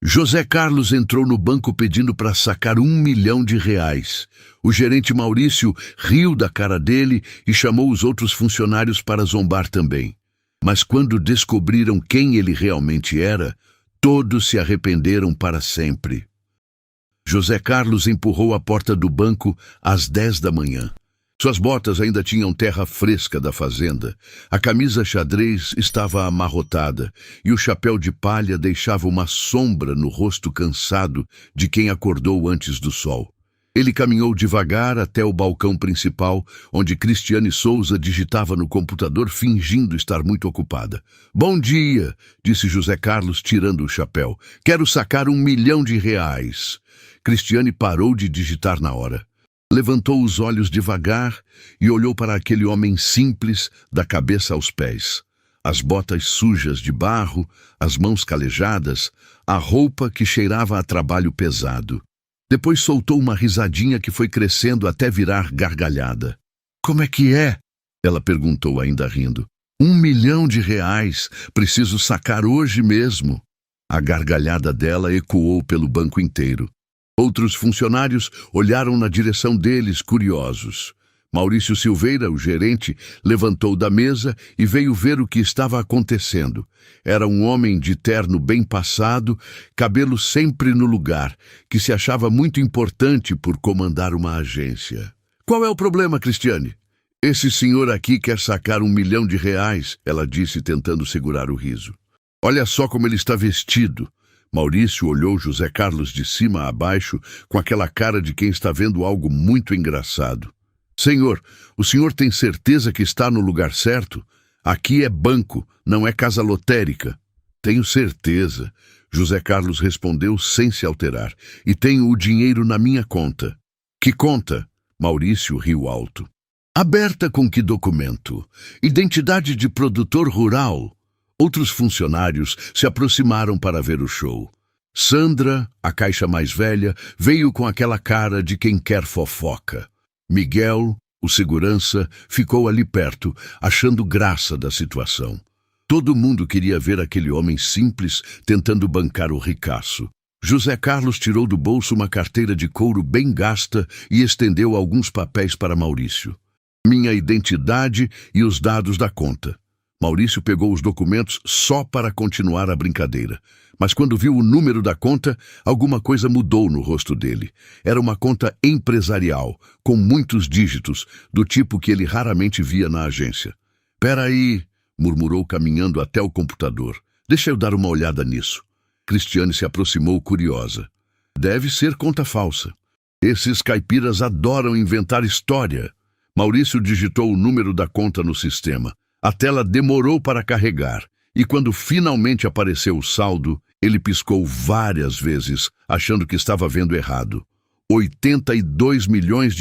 José Carlos entrou no banco pedindo para sacar R$ 1 milhão. O gerente Maurício riu da cara dele e chamou os outros funcionários para zombar também. Mas quando descobriram quem ele realmente era, todos se arrependeram para sempre. José Carlos empurrou a porta do banco às 10 da manhã. Suas botas ainda tinham terra fresca da fazenda, a camisa xadrez estava amarrotada e o chapéu de palha deixava uma sombra no rosto cansado de quem acordou antes do sol. Ele caminhou devagar até o balcão principal, onde Cristiane Souza digitava no computador fingindo estar muito ocupada. "Bom dia", disse José Carlos tirando o chapéu. "Quero sacar R$ 1 milhão." Cristiane parou de digitar na hora. Levantou os olhos devagar e olhou para aquele homem simples, da cabeça aos pés. As botas sujas de barro, as mãos calejadas, a roupa que cheirava a trabalho pesado. Depois soltou uma risadinha que foi crescendo até virar gargalhada. "Como é que é?" ela perguntou ainda rindo. R$ 1 milhão. Preciso sacar hoje mesmo." A gargalhada dela ecoou pelo banco inteiro. Outros funcionários olharam na direção deles, curiosos. Maurício Silveira, o gerente, levantou da mesa e veio ver o que estava acontecendo. Era um homem de terno bem passado, cabelo sempre no lugar, que se achava muito importante por comandar uma agência. "Qual é o problema, Cristiane?" "Esse senhor aqui quer sacar R$ 1 milhão", ela disse, tentando segurar o riso. "Olha só como ele está vestido." Maurício olhou José Carlos de cima a baixo com aquela cara de quem está vendo algo muito engraçado. "Senhor, o senhor tem certeza que está no lugar certo? Aqui é banco, não é casa lotérica." "Tenho certeza", José Carlos respondeu sem se alterar. "E tenho o dinheiro na minha conta." "Que conta?" Maurício riu alto. "Aberta com que documento? Identidade de produtor rural." Outros funcionários se aproximaram para ver o show. Sandra, a caixa mais velha, veio com aquela cara de quem quer fofoca. Miguel, o segurança, ficou ali perto, achando graça da situação. Todo mundo queria ver aquele homem simples tentando bancar o ricaço. José Carlos tirou do bolso uma carteira de couro bem gasta e estendeu alguns papéis para Maurício. "Minha identidade e os dados da conta." Maurício pegou os documentos só para continuar a brincadeira. Mas quando viu o número da conta, alguma coisa mudou no rosto dele. Era uma conta empresarial, com muitos dígitos, do tipo que ele raramente via na agência. "Pera aí", murmurou caminhando até o computador. "Deixa eu dar uma olhada nisso." Cristiane se aproximou curiosa. "Deve ser conta falsa. Esses caipiras adoram inventar história." Maurício digitou o número da conta no sistema. A tela demorou para carregar, e quando finalmente apareceu o saldo, ele piscou várias vezes, achando que estava vendo errado. R$ 82 milhões.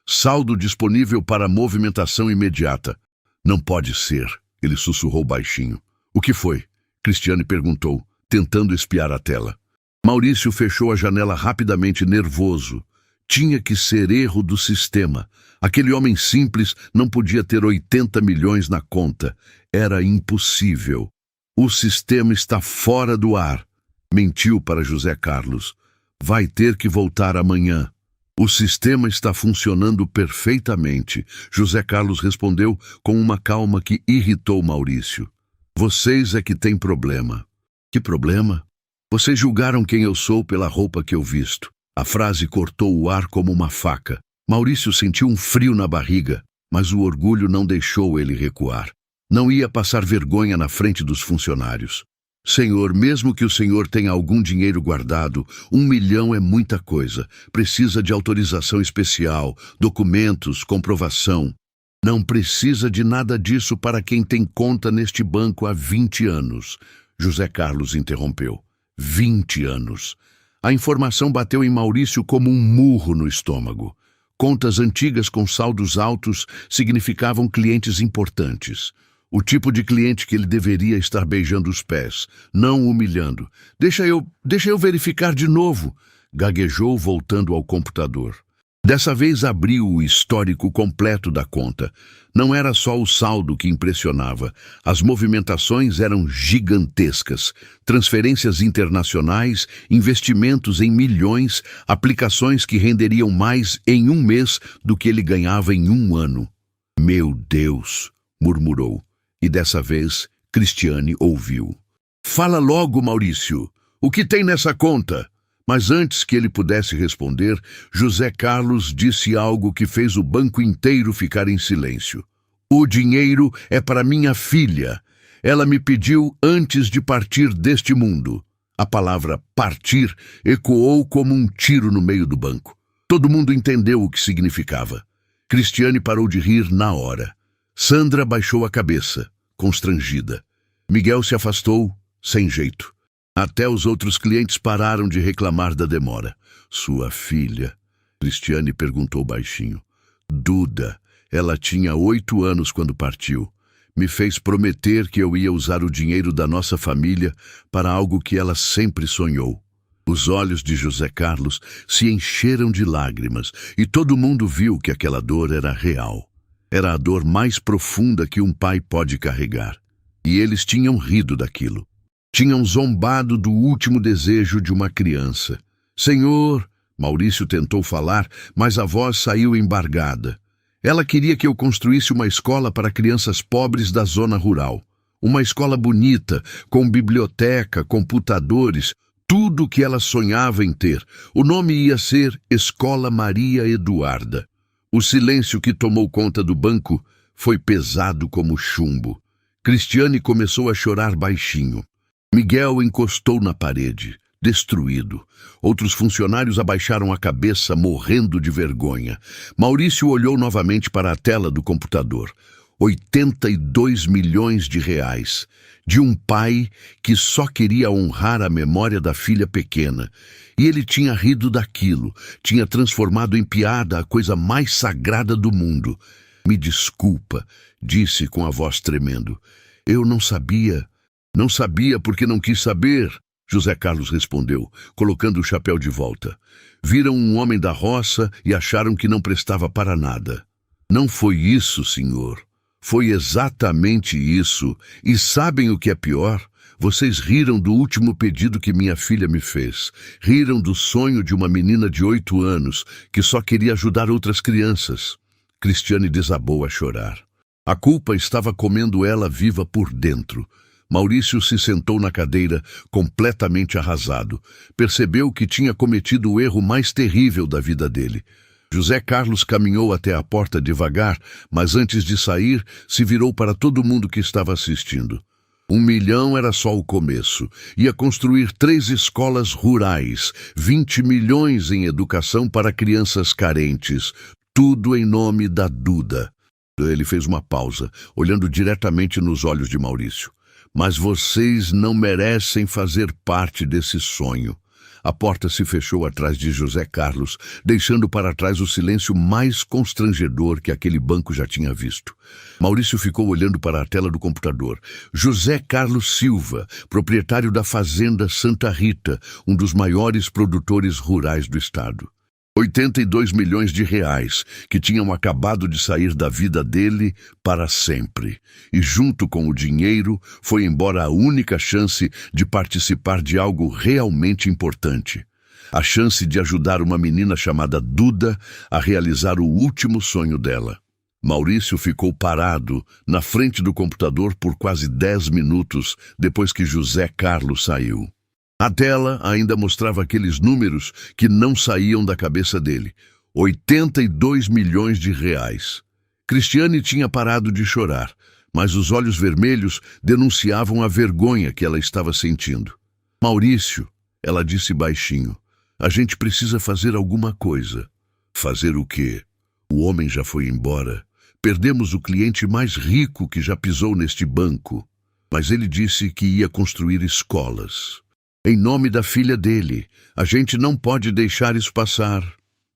Saldo disponível para movimentação imediata. "Não pode ser", ele sussurrou baixinho. "O que foi?" Cristiane perguntou, tentando espiar a tela. Maurício fechou a janela rapidamente, nervoso. Tinha que ser erro do sistema. Aquele homem simples não podia ter 80 milhões na conta. Era impossível. "O sistema está fora do ar", mentiu para José Carlos. "Vai ter que voltar amanhã." "O sistema está funcionando perfeitamente", José Carlos respondeu com uma calma que irritou Maurício. "Vocês é que têm problema." "Que problema?" "Vocês julgaram quem eu sou pela roupa que eu visto." A frase cortou o ar como uma faca. Maurício sentiu um frio na barriga, mas o orgulho não deixou ele recuar. Não ia passar vergonha na frente dos funcionários. "Senhor, mesmo que o senhor tenha algum dinheiro guardado, R$ 1 milhão é muita coisa. Precisa de autorização especial, documentos, comprovação." "Não precisa de nada disso para quem tem conta neste banco há 20 anos. José Carlos interrompeu. 20 anos. A informação bateu em Maurício como um murro no estômago. Contas antigas com saldos altos significavam clientes importantes. O tipo de cliente que ele deveria estar beijando os pés, não humilhando. Deixa eu verificar de novo", gaguejou voltando ao computador. Dessa vez abriu o histórico completo da conta. Não era só o saldo que impressionava. As movimentações eram gigantescas. Transferências internacionais, investimentos em milhões, aplicações que renderiam mais em um mês do que ele ganhava em um ano. Meu Deus, murmurou. E dessa vez, Cristiane ouviu. Fala logo, Maurício. O que tem nessa conta? Mas antes que ele pudesse responder, José Carlos disse algo que fez o banco inteiro ficar em silêncio. O dinheiro é para minha filha. Ela me pediu antes de partir deste mundo. A palavra partir ecoou como um tiro no meio do banco. Todo mundo entendeu o que significava. Cristiane parou de rir na hora. Sandra baixou a cabeça, constrangida. Miguel se afastou, sem jeito. Até os outros clientes pararam de reclamar da demora. Sua filha? Cristiane perguntou baixinho. Duda. Ela tinha 8 anos quando partiu. Me fez prometer que eu ia usar o dinheiro da nossa família para algo que ela sempre sonhou. Os olhos de José Carlos se encheram de lágrimas e todo mundo viu que aquela dor era real. Era a dor mais profunda que um pai pode carregar. E eles tinham rido daquilo. Tinham zombado do último desejo de uma criança. Senhor, Maurício tentou falar, mas a voz saiu embargada. Ela queria que eu construísse uma escola para crianças pobres da zona rural. Uma escola bonita, com biblioteca, computadores, tudo o que ela sonhava em ter. O nome ia ser Escola Maria Eduarda. O silêncio que tomou conta do banco foi pesado como chumbo. Cristiane começou a chorar baixinho. Miguel encostou na parede, destruído. Outros funcionários abaixaram a cabeça, morrendo de vergonha. Maurício olhou novamente para a tela do computador. 82 milhões de reais. De um pai que só queria honrar a memória da filha pequena. E ele tinha rido daquilo, tinha transformado em piada a coisa mais sagrada do mundo. Me desculpa, disse com a voz tremendo. Eu não sabia. Não sabia porque não quis saber, José Carlos respondeu, colocando o chapéu de volta. Viram um homem da roça e acharam que não prestava para nada. Não foi isso, senhor. Foi exatamente isso. E sabem o que é pior? Vocês riram do último pedido que minha filha me fez. Riram do sonho de uma menina de 8 anos que só queria ajudar outras crianças. Cristiane desabou a chorar. A culpa estava comendo ela viva por dentro. Maurício se sentou na cadeira, completamente arrasado. Percebeu que tinha cometido o erro mais terrível da vida dele. José Carlos caminhou até a porta devagar, mas antes de sair, se virou para todo mundo que estava assistindo. 1 milhão era só o começo. Ia construir 3 escolas rurais, 20 milhões em educação para crianças carentes. Tudo em nome da Duda. Ele fez uma pausa, olhando diretamente nos olhos de Maurício. Mas vocês não merecem fazer parte desse sonho. A porta se fechou atrás de José Carlos, deixando para trás o silêncio mais constrangedor que aquele banco já tinha visto. Maurício ficou olhando para a tela do computador. José Carlos Silva, proprietário da Fazenda Santa Rita, um dos maiores produtores rurais do estado. 82 milhões de reais, que tinham acabado de sair da vida dele para sempre. E junto com o dinheiro, foi embora a única chance de participar de algo realmente importante. A chance de ajudar uma menina chamada Duda a realizar o último sonho dela. Maurício ficou parado na frente do computador por quase 10 minutos depois que José Carlos saiu. A tela ainda mostrava aqueles números que não saíam da cabeça dele. 82 milhões de reais. Cristiane tinha parado de chorar, mas os olhos vermelhos denunciavam a vergonha que ela estava sentindo. Maurício, ela disse baixinho, a gente precisa fazer alguma coisa. Fazer o quê? O homem já foi embora. Perdemos o cliente mais rico que já pisou neste banco. Mas ele disse que ia construir escolas. Em nome da filha dele, a gente não pode deixar isso passar.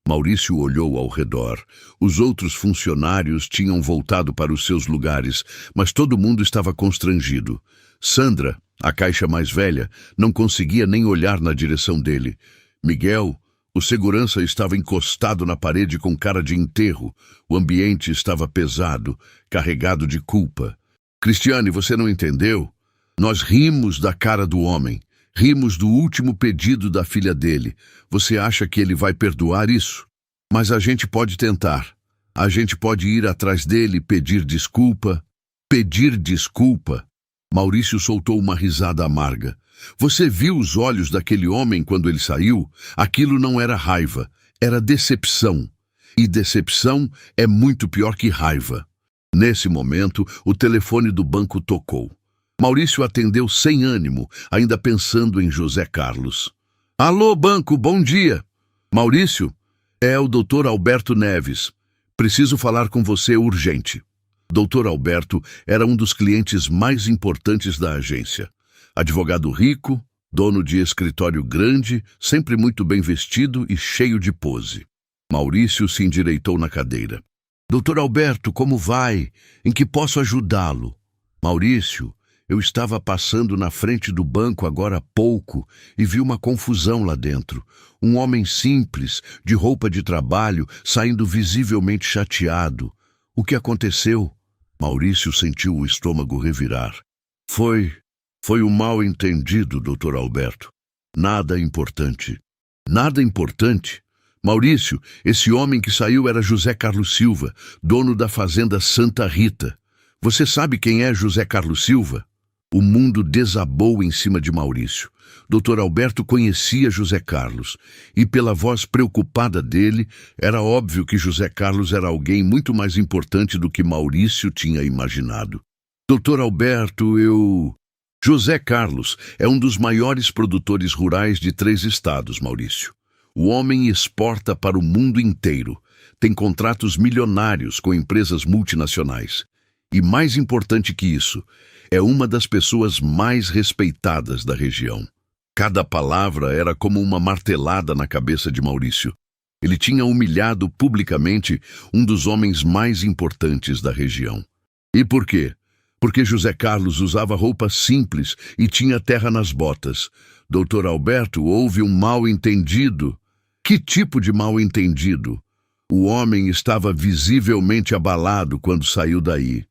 Maurício olhou ao redor. Os outros funcionários tinham voltado para os seus lugares, mas todo mundo estava constrangido. Sandra, a caixa mais velha, não conseguia nem olhar na direção dele. Miguel, O segurança estava encostado na parede com cara de enterro. O ambiente estava pesado, carregado de culpa. Cristiane, você não entendeu? Nós rimos da cara do homem. Rimos do último pedido da filha dele. Você acha que ele vai perdoar isso? Mas a gente pode tentar. A gente pode ir atrás dele e pedir desculpa. Pedir desculpa. Maurício soltou uma risada amarga. Você viu os olhos daquele homem quando ele saiu? Aquilo não era raiva, era decepção. E decepção é muito pior que raiva. Nesse momento, o telefone do banco tocou. Maurício atendeu sem ânimo, ainda pensando em José Carlos. Alô, banco, bom dia. Maurício, é o Dr. Alberto Neves. Preciso falar com você urgente. Dr. Alberto era um dos clientes mais importantes da agência. Advogado rico, dono de escritório grande, sempre muito bem vestido e cheio de pose. Maurício se endireitou na cadeira. Dr. Alberto, como vai? Em que posso ajudá-lo? Maurício, eu estava passando na frente do banco agora há pouco e vi uma confusão lá dentro. Um homem simples, de roupa de trabalho, saindo visivelmente chateado. O que aconteceu? Maurício sentiu o estômago revirar. Foi um mal-entendido, Dr. Alberto. Nada importante. Nada importante? Maurício, esse homem que saiu era José Carlos Silva, dono da fazenda Santa Rita. Você sabe quem é José Carlos Silva? O mundo desabou em cima de Maurício. Dr. Alberto conhecia José Carlos, e pela voz preocupada dele, era óbvio que José Carlos era alguém muito mais importante do que Maurício tinha imaginado. Dr. Alberto, José Carlos é um dos maiores produtores rurais de 3 estados, Maurício. O homem exporta para o mundo inteiro, tem contratos milionários com empresas multinacionais. E mais importante que isso, é uma das pessoas mais respeitadas da região. Cada palavra era como uma martelada na cabeça de Maurício. Ele tinha humilhado publicamente um dos homens mais importantes da região. E por quê? Porque José Carlos usava roupa simples e tinha terra nas botas. Dr. Alberto, houve um mal-entendido. Que tipo de mal-entendido? O homem estava visivelmente abalado quando saiu daí.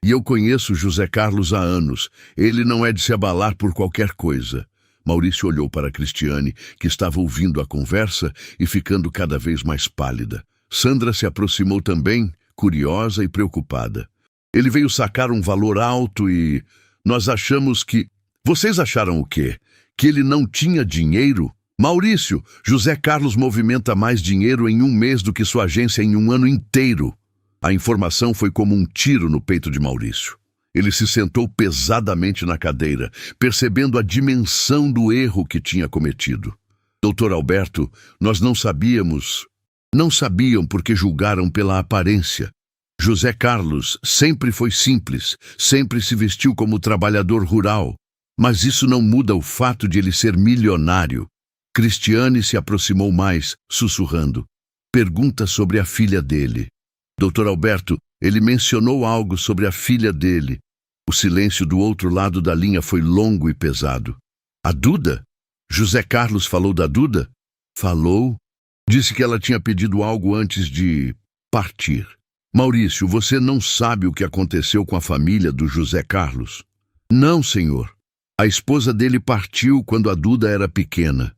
E eu conheço José Carlos há anos. Ele não é de se abalar por qualquer coisa. Maurício olhou para Cristiane, que estava ouvindo a conversa e ficando cada vez mais pálida. Sandra se aproximou também, curiosa e preocupada. Ele veio sacar um valor alto e nós achamos que... Vocês acharam o quê? Que ele não tinha dinheiro? Maurício, José Carlos movimenta mais dinheiro em um mês do que sua agência em um ano inteiro. A informação foi como um tiro no peito de Maurício. Ele se sentou pesadamente na cadeira, percebendo a dimensão do erro que tinha cometido. Dr. Alberto, nós não sabíamos. Não sabiam porque julgaram pela aparência. José Carlos sempre foi simples, sempre se vestiu como trabalhador rural. Mas isso não muda o fato de ele ser milionário. Cristiane se aproximou mais, sussurrando. Pergunta sobre a filha dele. Dr. Alberto, ele mencionou algo sobre a filha dele. O silêncio do outro lado da linha foi longo e pesado. A Duda? José Carlos falou da Duda? Falou. Disse que ela tinha pedido algo antes de partir. Maurício, você não sabe o que aconteceu com a família do José Carlos? Não, senhor. A esposa dele partiu quando a Duda era pequena.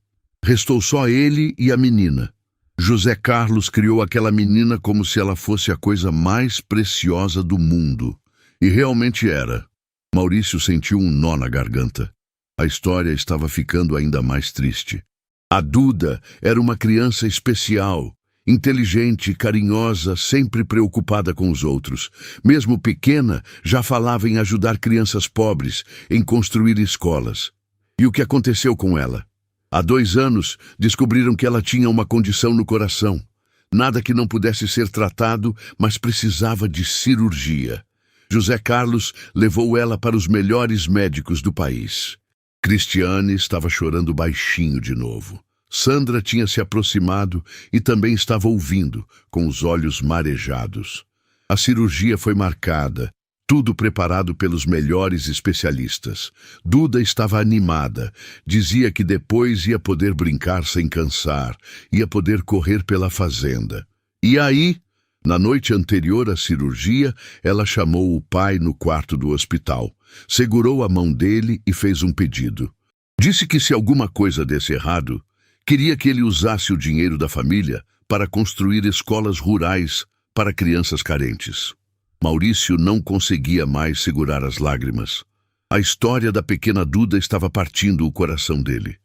Restou só ele e a menina. José Carlos criou aquela menina como se ela fosse a coisa mais preciosa do mundo. E realmente era. Maurício sentiu um nó na garganta. A história estava ficando ainda mais triste. A Duda era uma criança especial, inteligente, carinhosa, sempre preocupada com os outros. Mesmo pequena, já falava em ajudar crianças pobres, em construir escolas. E o que aconteceu com ela? Há 2 anos, descobriram que ela tinha uma condição no coração. Nada que não pudesse ser tratado, mas precisava de cirurgia. José Carlos levou ela para os melhores médicos do país. Cristiane estava chorando baixinho de novo. Sandra tinha se aproximado e também estava ouvindo, com os olhos marejados. A cirurgia foi marcada. tudo preparado pelos melhores especialistas. Duda estava animada, dizia que depois ia poder brincar sem cansar, ia poder correr pela fazenda. E aí, na noite anterior à cirurgia, ela chamou o pai no quarto do hospital, segurou a mão dele e fez um pedido. Disse que se alguma coisa desse errado, queria que ele usasse o dinheiro da família para construir escolas rurais para crianças carentes. Maurício não conseguia mais segurar as lágrimas. A história da pequena Duda estava partindo o coração dele.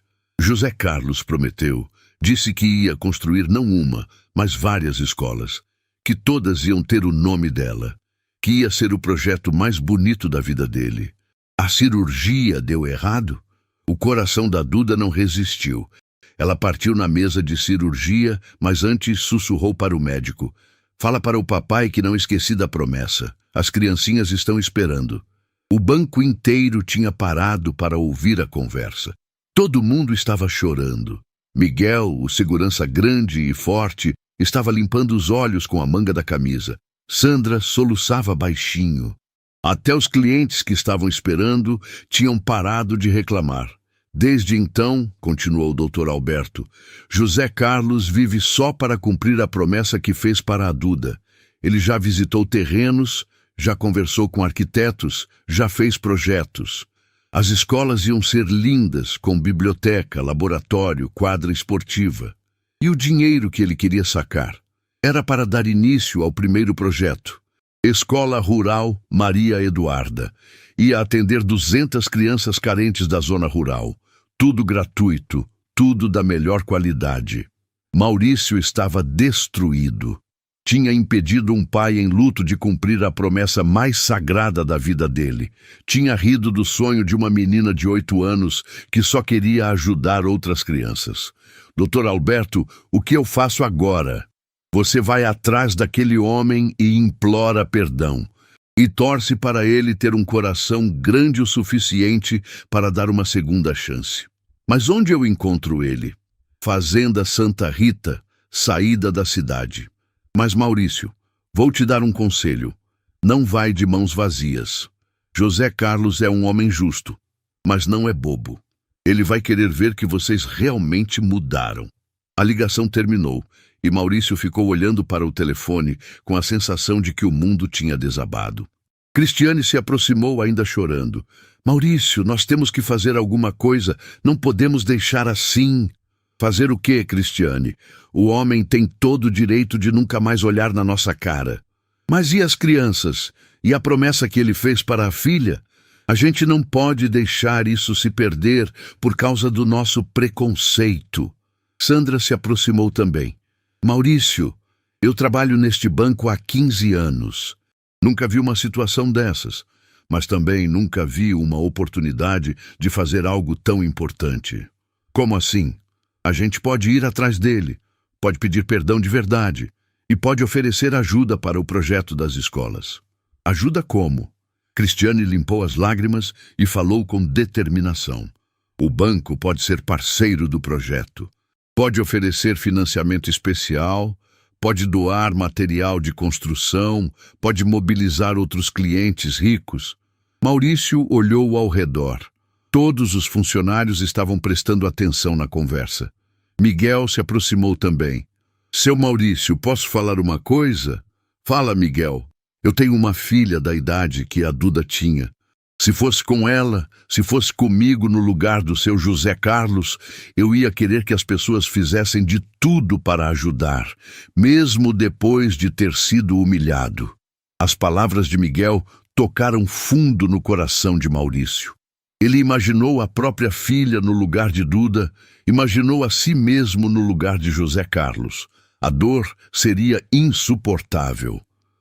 José Carlos prometeu, disse que ia construir não uma, mas várias escolas, que todas iam ter o nome dela, que ia ser o projeto mais bonito da vida dele. A cirurgia deu errado? O coração da Duda não resistiu. Ela partiu na mesa de cirurgia, mas antes sussurrou para o médico: "Fala para o papai que não esqueci da promessa. As criancinhas estão esperando." O banco inteiro tinha parado para ouvir a conversa. Todo mundo estava chorando. Miguel, o segurança grande e forte, estava limpando os olhos com a manga da camisa. Sandra soluçava baixinho. Até os clientes que estavam esperando tinham parado de reclamar. Desde então, continuou o Dr. Alberto, José Carlos vive só para cumprir a promessa que fez para a Duda. Ele já visitou terrenos, já conversou com arquitetos, já fez projetos. As escolas iam ser lindas, com biblioteca, laboratório, quadra esportiva. E o dinheiro que ele queria sacar? Era para dar início ao primeiro projeto. Escola Rural Maria Eduarda. Ia atender 200 crianças carentes da zona rural. Tudo gratuito, tudo da melhor qualidade. Maurício estava destruído. Tinha impedido um pai em luto de cumprir a promessa mais sagrada da vida dele. Tinha rido do sonho de uma menina de 8 anos que só queria ajudar outras crianças. Dr. Alberto, o que eu faço agora? Você vai atrás daquele homem e implora perdão. E torce para ele ter um coração grande o suficiente para dar uma segunda chance. Mas onde eu encontro ele? Fazenda Santa Rita, saída da cidade. Mas Maurício, vou te dar um conselho. Não vai de mãos vazias. José Carlos é um homem justo, mas não é bobo. Ele vai querer ver que vocês realmente mudaram. A ligação terminou e Maurício ficou olhando para o telefone com a sensação de que o mundo tinha desabado. Cristiane se aproximou ainda chorando. Maurício, nós temos que fazer alguma coisa. Não podemos deixar assim. Fazer o quê, Cristiane? O homem tem todo o direito de nunca mais olhar na nossa cara. Mas e as crianças? E a promessa que ele fez para a filha? A gente não pode deixar isso se perder por causa do nosso preconceito. Sandra se aproximou também. Maurício, eu trabalho neste banco há 15 anos. Nunca vi uma situação dessas, mas também nunca vi uma oportunidade de fazer algo tão importante. Como assim? A gente pode ir atrás dele, pode pedir perdão de verdade e pode oferecer ajuda para o projeto das escolas. Ajuda como? Cristiane limpou as lágrimas e falou com determinação. O banco pode ser parceiro do projeto. Pode oferecer financiamento especial, pode doar material de construção, pode mobilizar outros clientes ricos. Maurício olhou ao redor. Todos os funcionários estavam prestando atenção na conversa. Miguel se aproximou também. Seu Maurício, posso falar uma coisa? Fala, Miguel. Eu tenho uma filha da idade que a Duda tinha. Se fosse com ela, se fosse comigo no lugar do seu José Carlos, eu ia querer que as pessoas fizessem de tudo para ajudar, mesmo depois de ter sido humilhado. As palavras de Miguel tocaram fundo no coração de Maurício. Ele imaginou a própria filha no lugar de Duda, imaginou a si mesmo no lugar de José Carlos. A dor seria insuportável.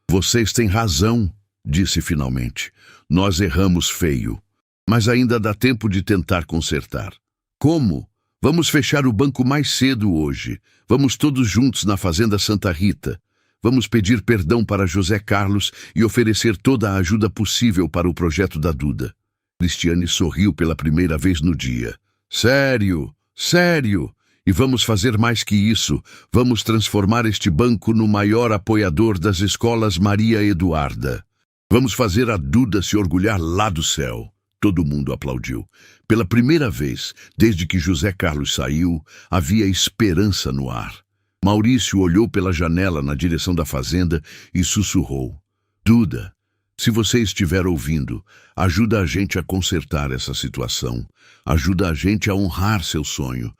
Vocês têm razão, disse finalmente. Nós erramos feio, mas ainda dá tempo de tentar consertar. Como? Vamos fechar o banco mais cedo hoje. Vamos todos juntos na Fazenda Santa Rita. Vamos pedir perdão para José Carlos e oferecer toda a ajuda possível para o projeto da Duda. Cristiane sorriu pela primeira vez no dia. Sério, sério. E vamos fazer mais que isso. Vamos transformar este banco no maior apoiador das escolas Maria Eduarda. Vamos fazer a Duda se orgulhar lá do céu. Todo mundo aplaudiu. Pela primeira vez, desde que José Carlos saiu, havia esperança no ar. Maurício olhou pela janela na direção da fazenda e sussurrou: Duda, se você estiver ouvindo, ajuda a gente a consertar essa situação. Ajuda a gente a honrar seu sonho,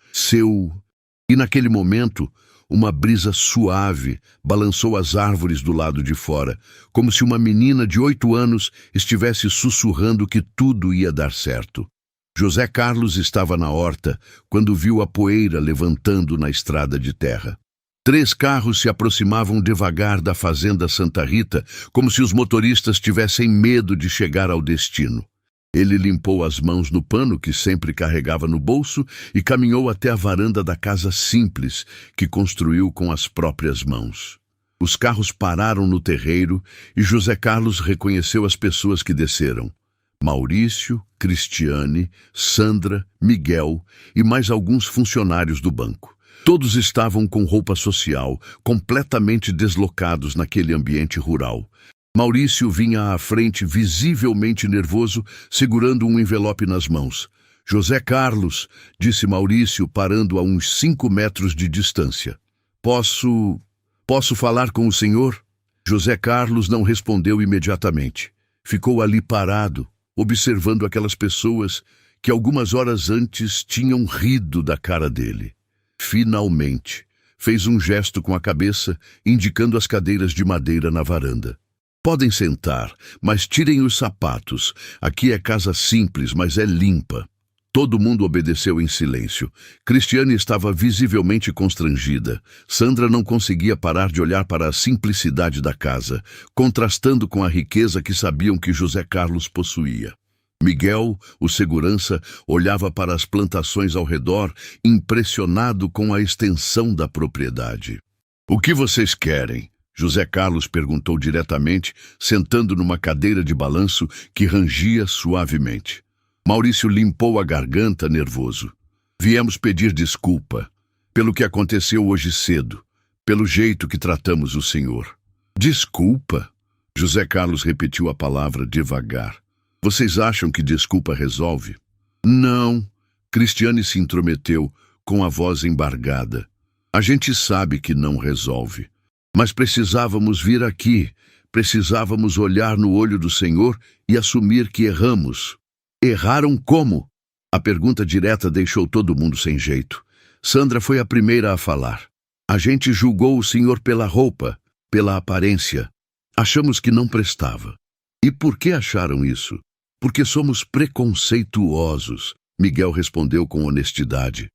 E naquele momento, uma brisa suave balançou as árvores do lado de fora, como se uma menina de 8 anos estivesse sussurrando que tudo ia dar certo. José Carlos estava na horta quando viu a poeira levantando na estrada de terra. 3 carros se aproximavam devagar da fazenda Santa Rita, como se os motoristas tivessem medo de chegar ao destino. Ele limpou as mãos no pano que sempre carregava no bolso e caminhou até a varanda da casa simples que construiu com as próprias mãos. Os carros pararam no terreiro e José Carlos reconheceu as pessoas que desceram: Maurício, Cristiane, Sandra, Miguel e mais alguns funcionários do banco. Todos estavam com roupa social, completamente deslocados naquele ambiente rural. Maurício vinha à frente, visivelmente nervoso, segurando um envelope nas mãos. José Carlos, disse Maurício, parando a uns 5 metros de distância. Posso falar com o senhor? José Carlos não respondeu imediatamente. Ficou ali parado, observando aquelas pessoas que algumas horas antes tinham rido da cara dele. Finalmente, fez um gesto com a cabeça, indicando as cadeiras de madeira na varanda. Podem sentar, mas tirem os sapatos. Aqui é casa simples, mas é limpa. Todo mundo obedeceu em silêncio. Cristiane estava visivelmente constrangida. Sandra não conseguia parar de olhar para a simplicidade da casa, contrastando com a riqueza que sabiam que José Carlos possuía. Miguel, o segurança, olhava para as plantações ao redor, impressionado com a extensão da propriedade. O que vocês querem? José Carlos perguntou diretamente, sentando numa cadeira de balanço que rangia suavemente. Maurício limpou a garganta, nervoso. Viemos pedir desculpa pelo que aconteceu hoje cedo, pelo jeito que tratamos o senhor. Desculpa? José Carlos repetiu a palavra devagar. Vocês acham que desculpa resolve? Não, Cristiane se intrometeu, com a voz embargada. A gente sabe que não resolve. Mas precisávamos vir aqui, precisávamos olhar no olho do Senhor e assumir que erramos. Erraram como? A pergunta direta deixou todo mundo sem jeito. Sandra foi a primeira a falar. A gente julgou o Senhor pela roupa, pela aparência. Achamos que não prestava. E por que acharam isso? Porque somos preconceituosos, Miguel respondeu com honestidade.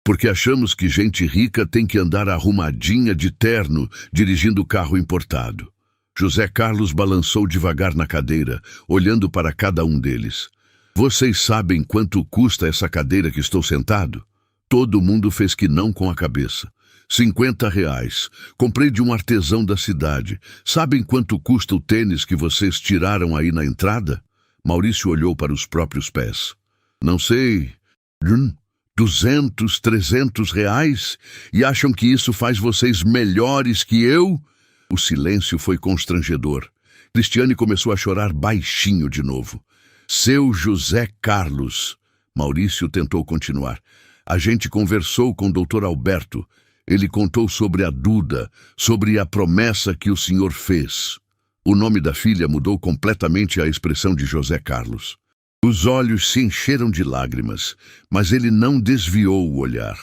Porque achamos que gente rica tem que andar arrumadinha de terno, dirigindo carro importado. José Carlos balançou devagar na cadeira, olhando para cada um deles. Vocês sabem quanto custa essa cadeira que estou sentado? Todo mundo fez que não com a cabeça. R$ 50. Comprei de um artesão da cidade. Sabem quanto custa o tênis que vocês tiraram aí na entrada? Maurício olhou para os próprios pés. Não sei. 200, R$ 300? E acham que isso faz vocês melhores que eu? O silêncio foi constrangedor. Cristiane começou a chorar baixinho de novo. Seu José Carlos. Maurício tentou continuar. A gente conversou com o Dr. Alberto. Ele contou sobre a Duda, sobre a promessa que o senhor fez. O nome da filha mudou completamente a expressão de José Carlos. Os olhos se encheram de lágrimas, mas ele não desviou o olhar.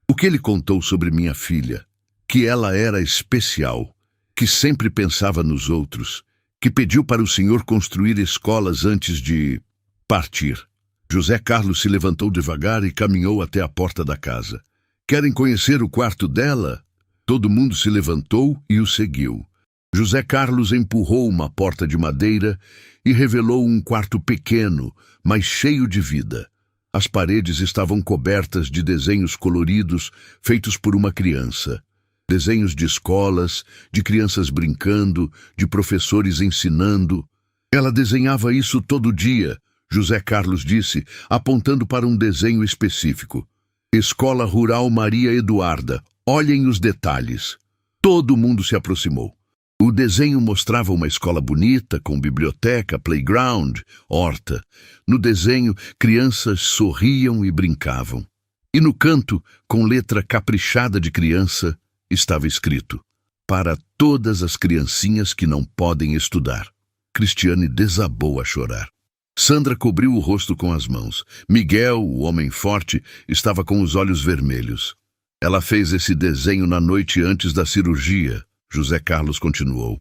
O que ele contou sobre minha filha? Que ela era especial, que sempre pensava nos outros, que pediu para o senhor construir escolas antes de partir. José Carlos se levantou devagar e caminhou até a porta da casa. Querem conhecer o quarto dela? Todo mundo se levantou e o seguiu. José Carlos empurrou uma porta de madeira e revelou um quarto pequeno, mas cheio de vida. As paredes estavam cobertas de desenhos coloridos feitos por uma criança. Desenhos de escolas, de crianças brincando, de professores ensinando. Ela desenhava isso todo dia, José Carlos disse, apontando para um desenho específico. Escola Rural Maria Eduarda. Olhem os detalhes. Todo mundo se aproximou. O desenho mostrava uma escola bonita, com biblioteca, playground, horta. No desenho, crianças sorriam e brincavam. E no canto, com letra caprichada de criança, estava escrito: para todas as criancinhas que não podem estudar. Cristiane desabou a chorar. Sandra cobriu o rosto com as mãos. Miguel, o homem forte, estava com os olhos vermelhos. Ela fez esse desenho na noite antes da cirurgia. José Carlos continuou.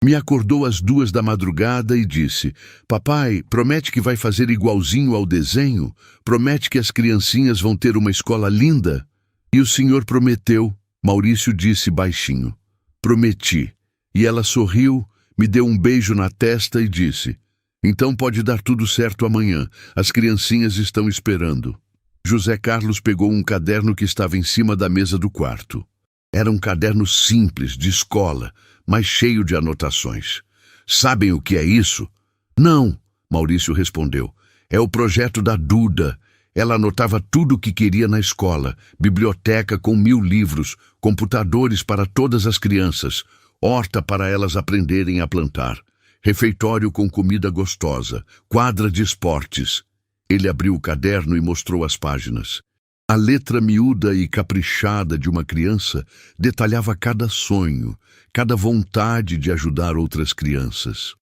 Me acordou às 2 da madrugada e disse: papai, promete que vai fazer igualzinho ao desenho? Promete que as criancinhas vão ter uma escola linda? E o senhor prometeu. Maurício disse baixinho. Prometi. E ela sorriu, me deu um beijo na testa e disse: então pode dar tudo certo amanhã. As criancinhas estão esperando. José Carlos pegou um caderno que estava em cima da mesa do quarto. Era um caderno simples, de escola, mas cheio de anotações. Sabem o que é isso? Não, Maurício respondeu. É o projeto da Duda. Ela anotava tudo o que queria na escola. Biblioteca com 1000 livros, computadores para todas as crianças, horta para elas aprenderem a plantar, refeitório com comida gostosa, quadra de esportes. Ele abriu o caderno e mostrou as páginas. A letra miúda e caprichada de uma criança detalhava cada sonho, cada vontade de ajudar outras crianças.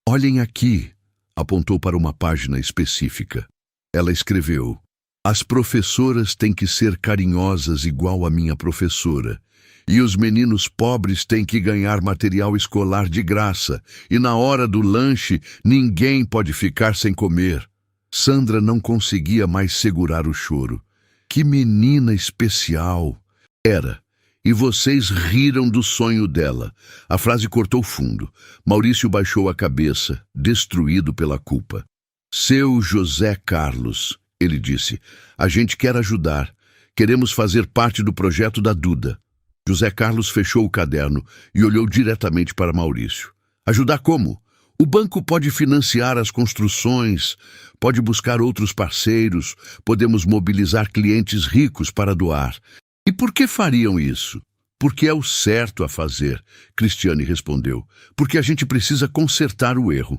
Olhem aqui, apontou para uma página específica. Ela escreveu: as professoras têm que ser carinhosas igual a minha professora. E os meninos pobres têm que ganhar material escolar de graça. E na hora do lanche, ninguém pode ficar sem comer. Sandra não conseguia mais segurar o choro. Que menina especial! Era. E vocês riram do sonho dela. A frase cortou fundo. Maurício baixou a cabeça, destruído pela culpa. Seu José Carlos, ele disse, a gente quer ajudar. Queremos fazer parte do projeto da Duda. José Carlos fechou o caderno e olhou diretamente para Maurício. Ajudar como? O banco pode financiar as construções, pode buscar outros parceiros, podemos mobilizar clientes ricos para doar. E por que fariam isso? Porque é o certo a fazer, Cristiane respondeu. Porque a gente precisa consertar o erro.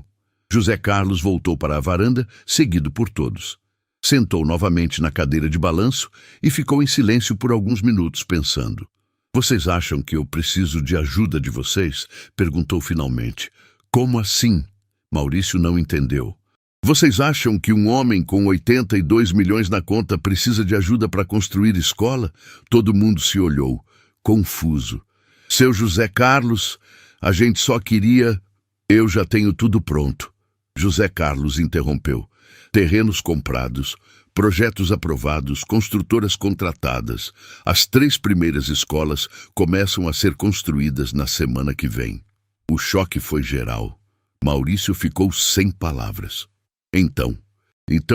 José Carlos voltou para a varanda, seguido por todos. Sentou novamente na cadeira de balanço e ficou em silêncio por alguns minutos, pensando. Vocês acham que eu preciso de ajuda de vocês? Perguntou finalmente. Como assim? Maurício não entendeu. Vocês acham que um homem com 82 milhões na conta precisa de ajuda para construir escola? Todo mundo se olhou, confuso. Seu José Carlos, a gente só queria... Eu já tenho tudo pronto. José Carlos interrompeu. Terrenos comprados, projetos aprovados, construtoras contratadas. As 3 primeiras escolas começam a ser construídas na semana que vem. O choque foi geral. Maurício ficou sem palavras. Então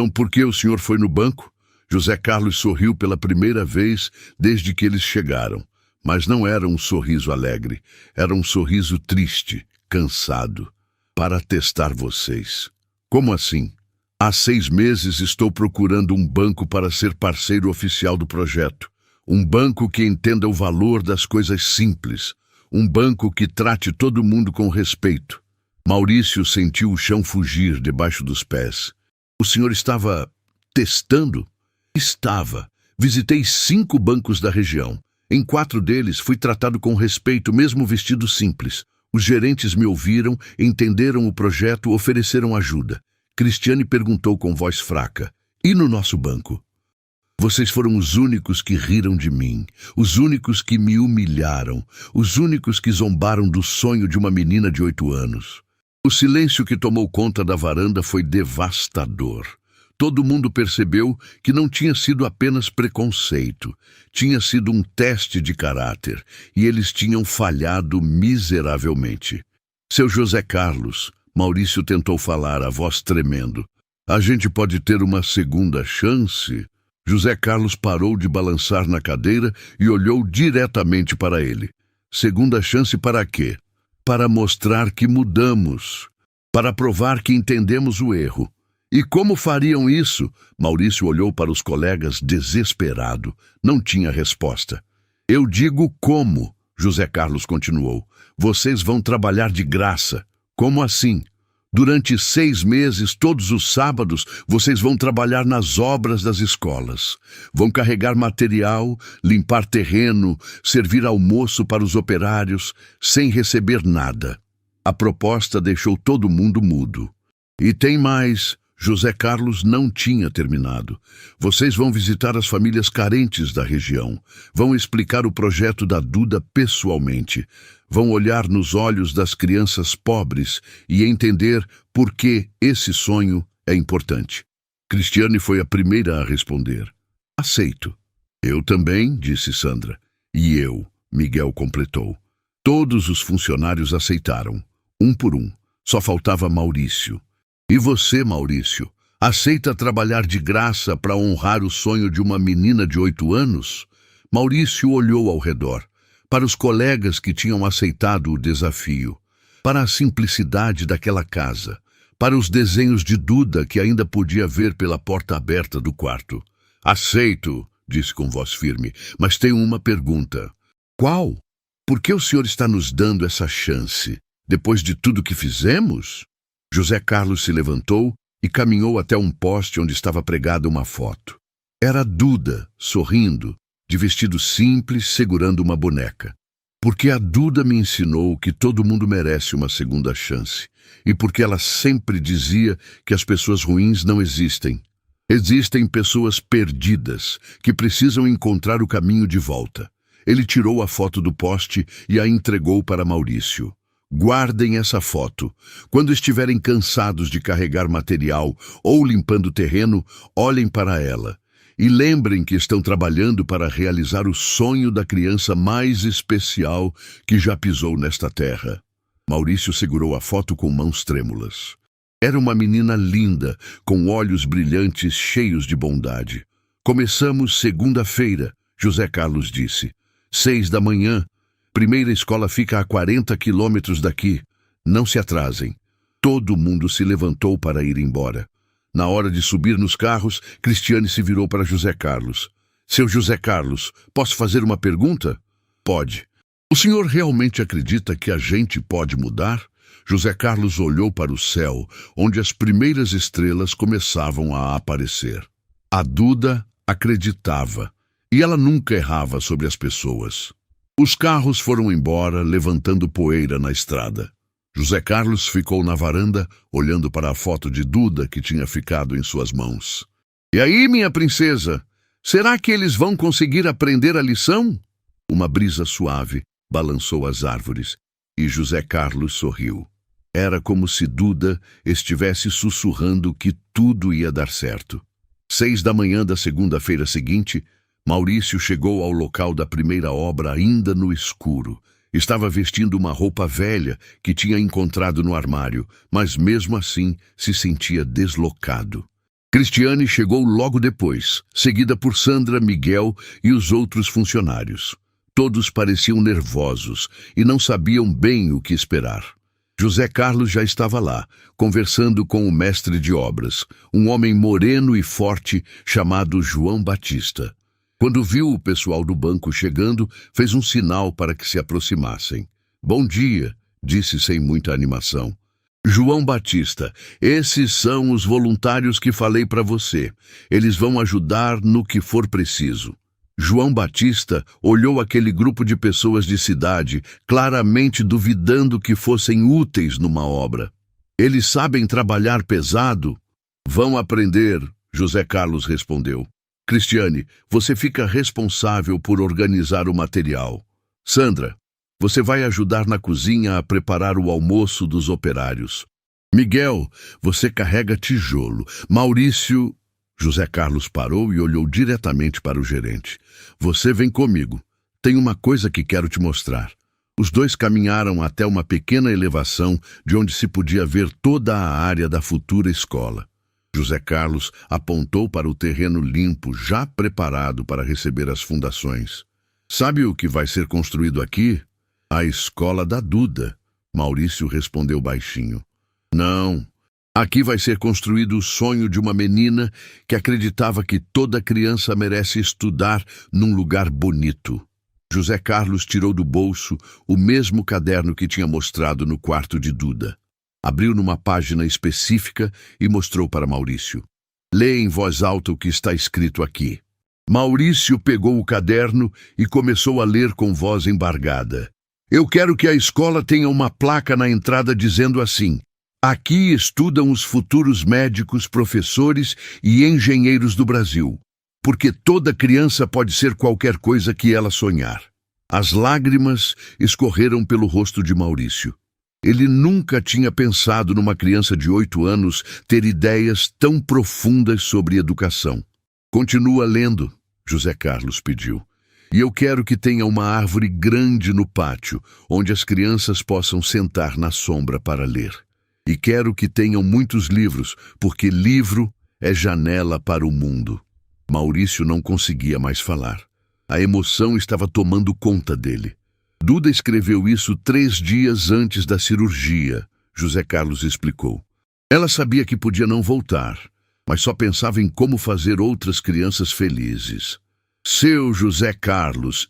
por que o senhor foi no banco? José Carlos sorriu pela primeira vez desde que eles chegaram. Mas não era um sorriso alegre. Era um sorriso triste, cansado. Para testar vocês. Como assim? Há 6 meses estou procurando um banco para ser parceiro oficial do projeto. Um banco que entenda o valor das coisas simples. Um banco que trate todo mundo com respeito. Maurício sentiu o chão fugir debaixo dos pés. O senhor estava testando? Estava. Visitei 5 bancos da região. Em 4 deles fui tratado com respeito, mesmo vestido simples. Os gerentes me ouviram, entenderam o projeto, ofereceram ajuda. Cristiane perguntou com voz fraca. E no nosso banco? Vocês foram os únicos que riram de mim, os únicos que me humilharam, os únicos que zombaram do sonho de uma menina de 8 anos. O silêncio que tomou conta da varanda foi devastador. Todo mundo percebeu que não tinha sido apenas preconceito, tinha sido um teste de caráter, e eles tinham falhado miseravelmente. Seu José Carlos, Maurício tentou falar, a voz tremendo. A gente pode ter uma segunda chance? José Carlos parou de balançar na cadeira e olhou diretamente para ele. Segunda chance para quê? Para mostrar que mudamos, para provar que entendemos o erro. E como fariam isso? Maurício olhou para os colegas desesperado. Não tinha resposta. Eu digo como, José Carlos continuou. Vocês vão trabalhar de graça. Como assim? Durante 6 meses, todos os sábados, vocês vão trabalhar nas obras das escolas. Vão carregar material, limpar terreno, servir almoço para os operários, sem receber nada. A proposta deixou todo mundo mudo. E tem mais. José Carlos não tinha terminado. Vocês vão visitar as famílias carentes da região. Vão explicar o projeto da Duda pessoalmente. Vão olhar nos olhos das crianças pobres e entender por que esse sonho é importante. Cristiane foi a primeira a responder. Aceito. Eu também, disse Sandra. E eu, Miguel completou. Todos os funcionários aceitaram, um por um. Só faltava Maurício. E você, Maurício, aceita trabalhar de graça para honrar o sonho de uma menina de 8 anos? Maurício olhou ao redor, para os colegas que tinham aceitado o desafio, para a simplicidade daquela casa, para os desenhos de Duda que ainda podia ver pela porta aberta do quarto. Aceito, disse com voz firme, mas tenho uma pergunta. Qual? Por que o senhor está nos dando essa chance? Depois de tudo que fizemos? José Carlos se levantou e caminhou até um poste onde estava pregada uma foto. Era Duda, sorrindo, de vestido simples, segurando uma boneca. Porque a Duda me ensinou que todo mundo merece uma segunda chance. E porque ela sempre dizia que as pessoas ruins não existem. Existem pessoas perdidas, que precisam encontrar o caminho de volta. Ele tirou a foto do poste e a entregou para Maurício. Guardem essa foto. Quando estiverem cansados de carregar material ou limpando o terreno, olhem para ela. E lembrem que estão trabalhando para realizar o sonho da criança mais especial que já pisou nesta terra. Maurício segurou a foto com mãos trêmulas. Era uma menina linda, com olhos brilhantes cheios de bondade. Começamos segunda-feira, José Carlos disse. 6 da manhã. Primeira escola fica a 40 quilômetros daqui. Não se atrasem. Todo mundo se levantou para ir embora. Na hora de subir nos carros, Cristiane se virou para José Carlos. Seu José Carlos, posso fazer uma pergunta? Pode. O senhor realmente acredita que a gente pode mudar? José Carlos olhou para o céu, onde as primeiras estrelas começavam a aparecer. A Duda acreditava, e ela nunca errava sobre as pessoas. Os carros foram embora, levantando poeira na estrada. José Carlos ficou na varanda, olhando para a foto de Duda que tinha ficado em suas mãos. E aí, minha princesa, será que eles vão conseguir aprender a lição? Uma brisa suave balançou as árvores e José Carlos sorriu. Era como se Duda estivesse sussurrando que tudo ia dar certo. 6 da manhã da segunda-feira seguinte, Maurício chegou ao local da primeira obra ainda no escuro. Estava vestindo uma roupa velha que tinha encontrado no armário, mas mesmo assim se sentia deslocado. Cristiane chegou logo depois, seguida por Sandra, Miguel e os outros funcionários. Todos pareciam nervosos e não sabiam bem o que esperar. José Carlos já estava lá, conversando com o mestre de obras, um homem moreno e forte chamado João Batista. Quando viu o pessoal do banco chegando, fez um sinal para que se aproximassem. Bom dia, disse sem muita animação. João Batista, esses são os voluntários que falei para você. Eles vão ajudar no que for preciso. João Batista olhou aquele grupo de pessoas de cidade, claramente duvidando que fossem úteis numa obra. Eles sabem trabalhar pesado? Vão aprender, José Carlos respondeu. Cristiane, você fica responsável por organizar o material. Sandra, você vai ajudar na cozinha a preparar o almoço dos operários. Miguel, você carrega tijolo. Maurício... José Carlos parou e olhou diretamente para o gerente. Você vem comigo. Tem uma coisa que quero te mostrar. Os dois caminharam até uma pequena elevação de onde se podia ver toda a área da futura escola. José Carlos apontou para o terreno limpo, já preparado para receber as fundações. Sabe o que vai ser construído aqui? A escola da Duda. Maurício respondeu baixinho. Não. Aqui vai ser construído o sonho de uma menina que acreditava que toda criança merece estudar num lugar bonito. José Carlos tirou do bolso o mesmo caderno que tinha mostrado no quarto de Duda. Abriu numa página específica e mostrou para Maurício. Lê em voz alta o que está escrito aqui. Maurício pegou o caderno e começou a ler com voz embargada. Eu quero que a escola tenha uma placa na entrada dizendo assim: aqui estudam os futuros médicos, professores e engenheiros do Brasil, porque toda criança pode ser qualquer coisa que ela sonhar. As lágrimas escorreram pelo rosto de Maurício. Ele nunca tinha pensado numa criança de 8 anos ter ideias tão profundas sobre educação. Continua lendo, José Carlos pediu. E eu quero que tenha uma árvore grande no pátio, onde as crianças possam sentar na sombra para ler. E quero que tenham muitos livros, porque livro é janela para o mundo. Maurício não conseguia mais falar. A emoção estava tomando conta dele. Duda escreveu isso 3 dias antes da cirurgia, José Carlos explicou. Ela sabia que podia não voltar, mas só pensava em como fazer outras crianças felizes. Seu José Carlos,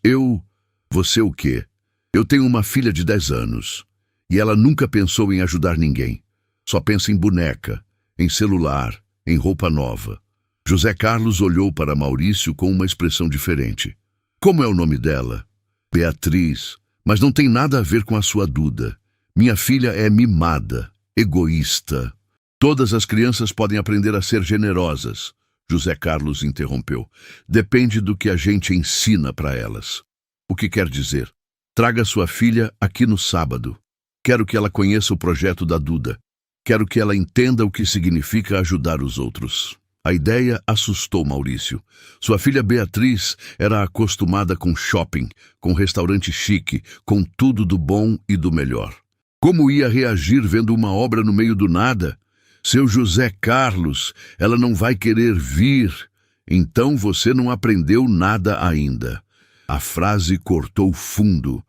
Você o quê? Eu tenho uma filha de 10 anos. E ela nunca pensou em ajudar ninguém. Só pensa em boneca, em celular, em roupa nova. José Carlos olhou para Maurício com uma expressão diferente. Como é o nome dela? Beatriz. Mas não tem nada a ver com a sua Duda. Minha filha é mimada, egoísta. Todas as crianças podem aprender a ser generosas. José Carlos interrompeu. Depende do que a gente ensina para elas. O que quer dizer? Traga sua filha aqui no sábado. Quero que ela conheça o projeto da Duda. Quero que ela entenda o que significa ajudar os outros. A ideia assustou Maurício. Sua filha Beatriz era acostumada com shopping, com restaurante chique, com tudo do bom e do melhor. Como ia reagir vendo uma obra no meio do nada? Seu José Carlos, ela não vai querer vir. Então você não aprendeu nada ainda. A frase cortou fundo.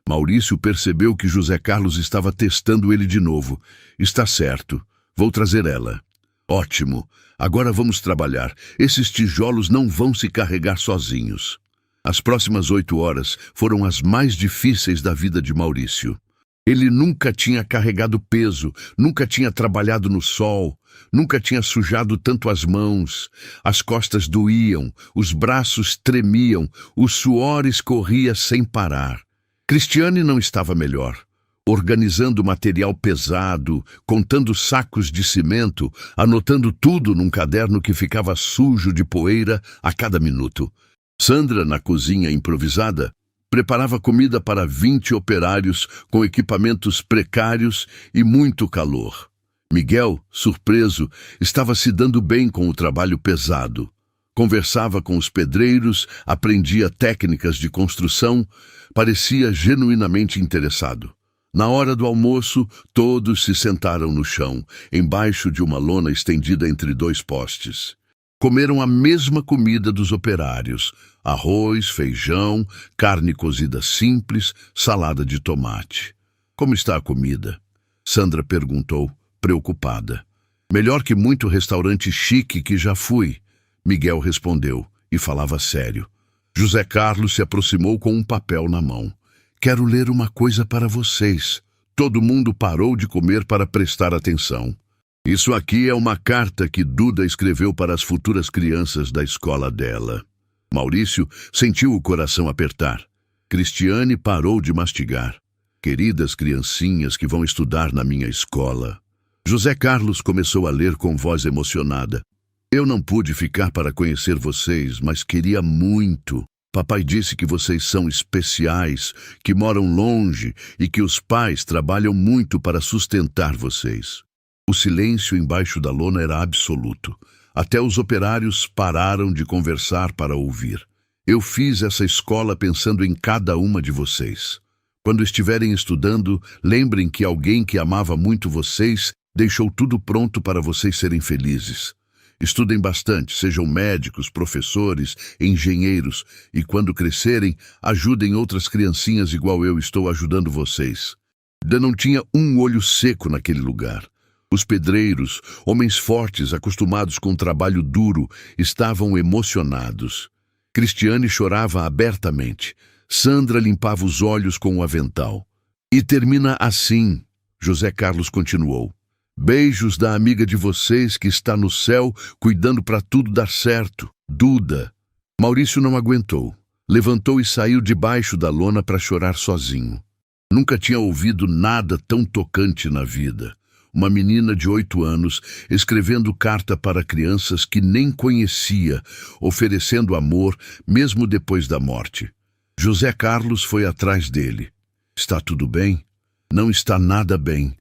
Maurício percebeu que José Carlos estava testando ele de novo. Está certo, vou trazer ela. Ótimo, agora vamos trabalhar. Esses tijolos não vão se carregar sozinhos. As próximas 8 horas foram as mais difíceis da vida de Maurício. Ele nunca tinha carregado peso, nunca tinha trabalhado no sol, nunca tinha sujado tanto as mãos. As costas doíam, os braços tremiam, o suor escorria sem parar. Cristiane não estava melhor. Organizando material pesado, contando sacos de cimento, anotando tudo num caderno que ficava sujo de poeira a cada minuto. Sandra, na cozinha improvisada, preparava comida para 20 operários com equipamentos precários e muito calor. Miguel, surpreso, estava se dando bem com o trabalho pesado. Conversava com os pedreiros, aprendia técnicas de construção, parecia genuinamente interessado. Na hora do almoço, todos se sentaram no chão, embaixo de uma lona estendida entre 2 postes. Comeram a mesma comida dos operários: arroz, feijão, carne cozida simples, salada de tomate. Como está a comida? Sandra perguntou, preocupada. Melhor que muito restaurante chique que já fui, Miguel respondeu, e falava sério. José Carlos se aproximou com um papel na mão. Quero ler uma coisa para vocês. Todo mundo parou de comer para prestar atenção. Isso aqui é uma carta que Duda escreveu para as futuras crianças da escola dela. Maurício sentiu o coração apertar. Cristiane parou de mastigar. Queridas criancinhas que vão estudar na minha escola. José Carlos começou a ler com voz emocionada. Eu não pude ficar para conhecer vocês, mas queria muito. Papai disse que vocês são especiais, que moram longe e que os pais trabalham muito para sustentar vocês. O silêncio embaixo da lona era absoluto. Até os operários pararam de conversar para ouvir. Eu fiz essa escola pensando em cada uma de vocês. Quando estiverem estudando, lembrem que alguém que amava muito vocês deixou tudo pronto para vocês serem felizes. Estudem bastante, sejam médicos, professores, engenheiros e, quando crescerem, ajudem outras criancinhas igual eu estou ajudando vocês. Ainda não tinha um olho seco naquele lugar. Os pedreiros, homens fortes acostumados com trabalho duro, estavam emocionados. Cristiane chorava abertamente. Sandra limpava os olhos com o avental. E termina assim, José Carlos continuou. Beijos da amiga de vocês que está no céu cuidando para tudo dar certo, Duda. Maurício não aguentou. Levantou e saiu debaixo da lona para chorar sozinho. Nunca tinha ouvido nada tão tocante na vida. Uma menina de 8 anos escrevendo carta para crianças que nem conhecia, oferecendo amor mesmo depois da morte. José Carlos foi atrás dele. Está tudo bem? Não está nada bem.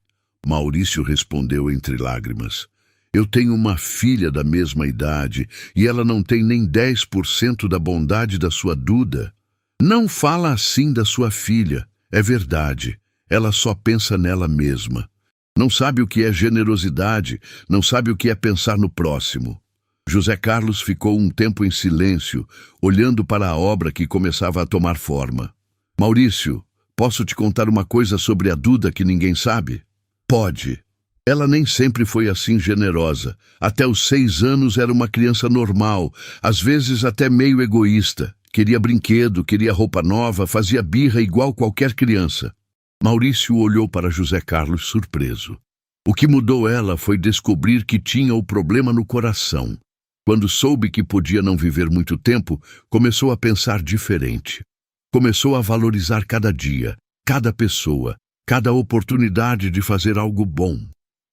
Maurício respondeu entre lágrimas. Eu tenho uma filha da mesma idade e ela não tem nem 10% da bondade da sua Duda. Não fala assim da sua filha. É verdade. Ela só pensa nela mesma. Não sabe o que é generosidade, não sabe o que é pensar no próximo. José Carlos ficou um tempo em silêncio, olhando para a obra que começava a tomar forma. Maurício, posso te contar uma coisa sobre a Duda que ninguém sabe? Pode. Ela nem sempre foi assim generosa. Até os 6 anos era uma criança normal, às vezes até meio egoísta. Queria brinquedo, queria roupa nova, fazia birra igual qualquer criança. Maurício olhou para José Carlos surpreso. O que mudou ela foi descobrir que tinha o problema no coração. Quando soube que podia não viver muito tempo, começou a pensar diferente. Começou a valorizar cada dia, cada pessoa, cada oportunidade de fazer algo bom.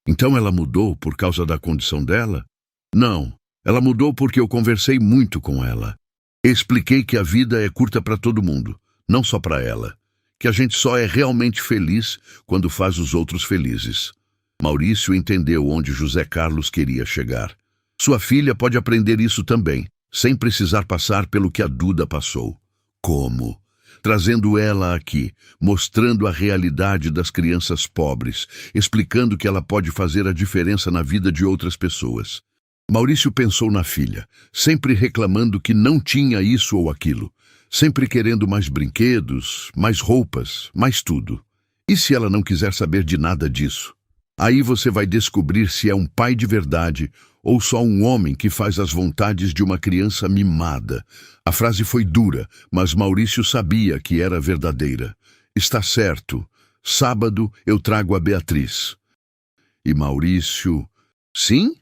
Então ela mudou por causa da condição dela? Não, ela mudou porque eu conversei muito com ela. Expliquei que a vida é curta para todo mundo, não só para ela. Que a gente só é realmente feliz quando faz os outros felizes. Maurício entendeu onde José Carlos queria chegar. Sua filha pode aprender isso também, sem precisar passar pelo que a Duda passou. Como? Trazendo ela aqui, mostrando a realidade das crianças pobres, explicando que ela pode fazer a diferença na vida de outras pessoas. Maurício pensou na filha, sempre reclamando que não tinha isso ou aquilo, sempre querendo mais brinquedos, mais roupas, mais tudo. E se ela não quiser saber de nada disso? Aí você vai descobrir se é um pai de verdade ou só um homem que faz as vontades de uma criança mimada. A frase foi dura, mas Maurício sabia que era verdadeira. Está certo. Sábado eu trago a Beatriz. E Maurício... Sim?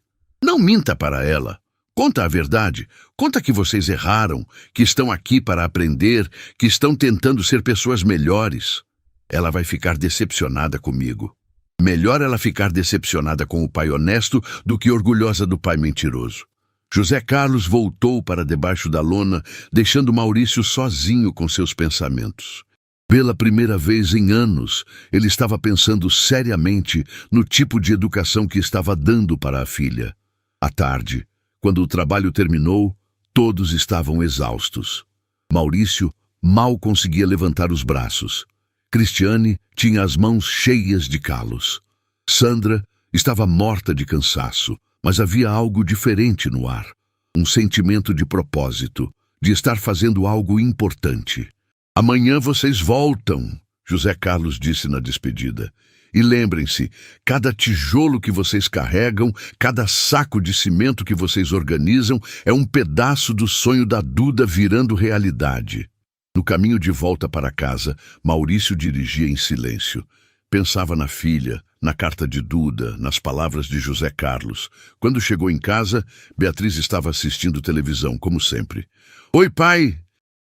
Não minta para ela. Conta a verdade. Conta que vocês erraram, que estão aqui para aprender, que estão tentando ser pessoas melhores. Ela vai ficar decepcionada comigo. Melhor ela ficar decepcionada com o pai honesto do que orgulhosa do pai mentiroso. José Carlos voltou para debaixo da lona, deixando Maurício sozinho com seus pensamentos. Pela primeira vez em anos, ele estava pensando seriamente no tipo de educação que estava dando para a filha. À tarde, quando o trabalho terminou, todos estavam exaustos. Maurício mal conseguia levantar os braços. Cristiane tinha as mãos cheias de calos. Sandra estava morta de cansaço, mas havia algo diferente no ar. Um sentimento de propósito, de estar fazendo algo importante. Amanhã vocês voltam, José Carlos disse na despedida. E lembrem-se, cada tijolo que vocês carregam, cada saco de cimento que vocês organizam é um pedaço do sonho da Duda virando realidade. No caminho de volta para casa, Maurício dirigia em silêncio. Pensava na filha, na carta de Duda, nas palavras de José Carlos. Quando chegou em casa, Beatriz estava assistindo televisão, como sempre. Oi, pai!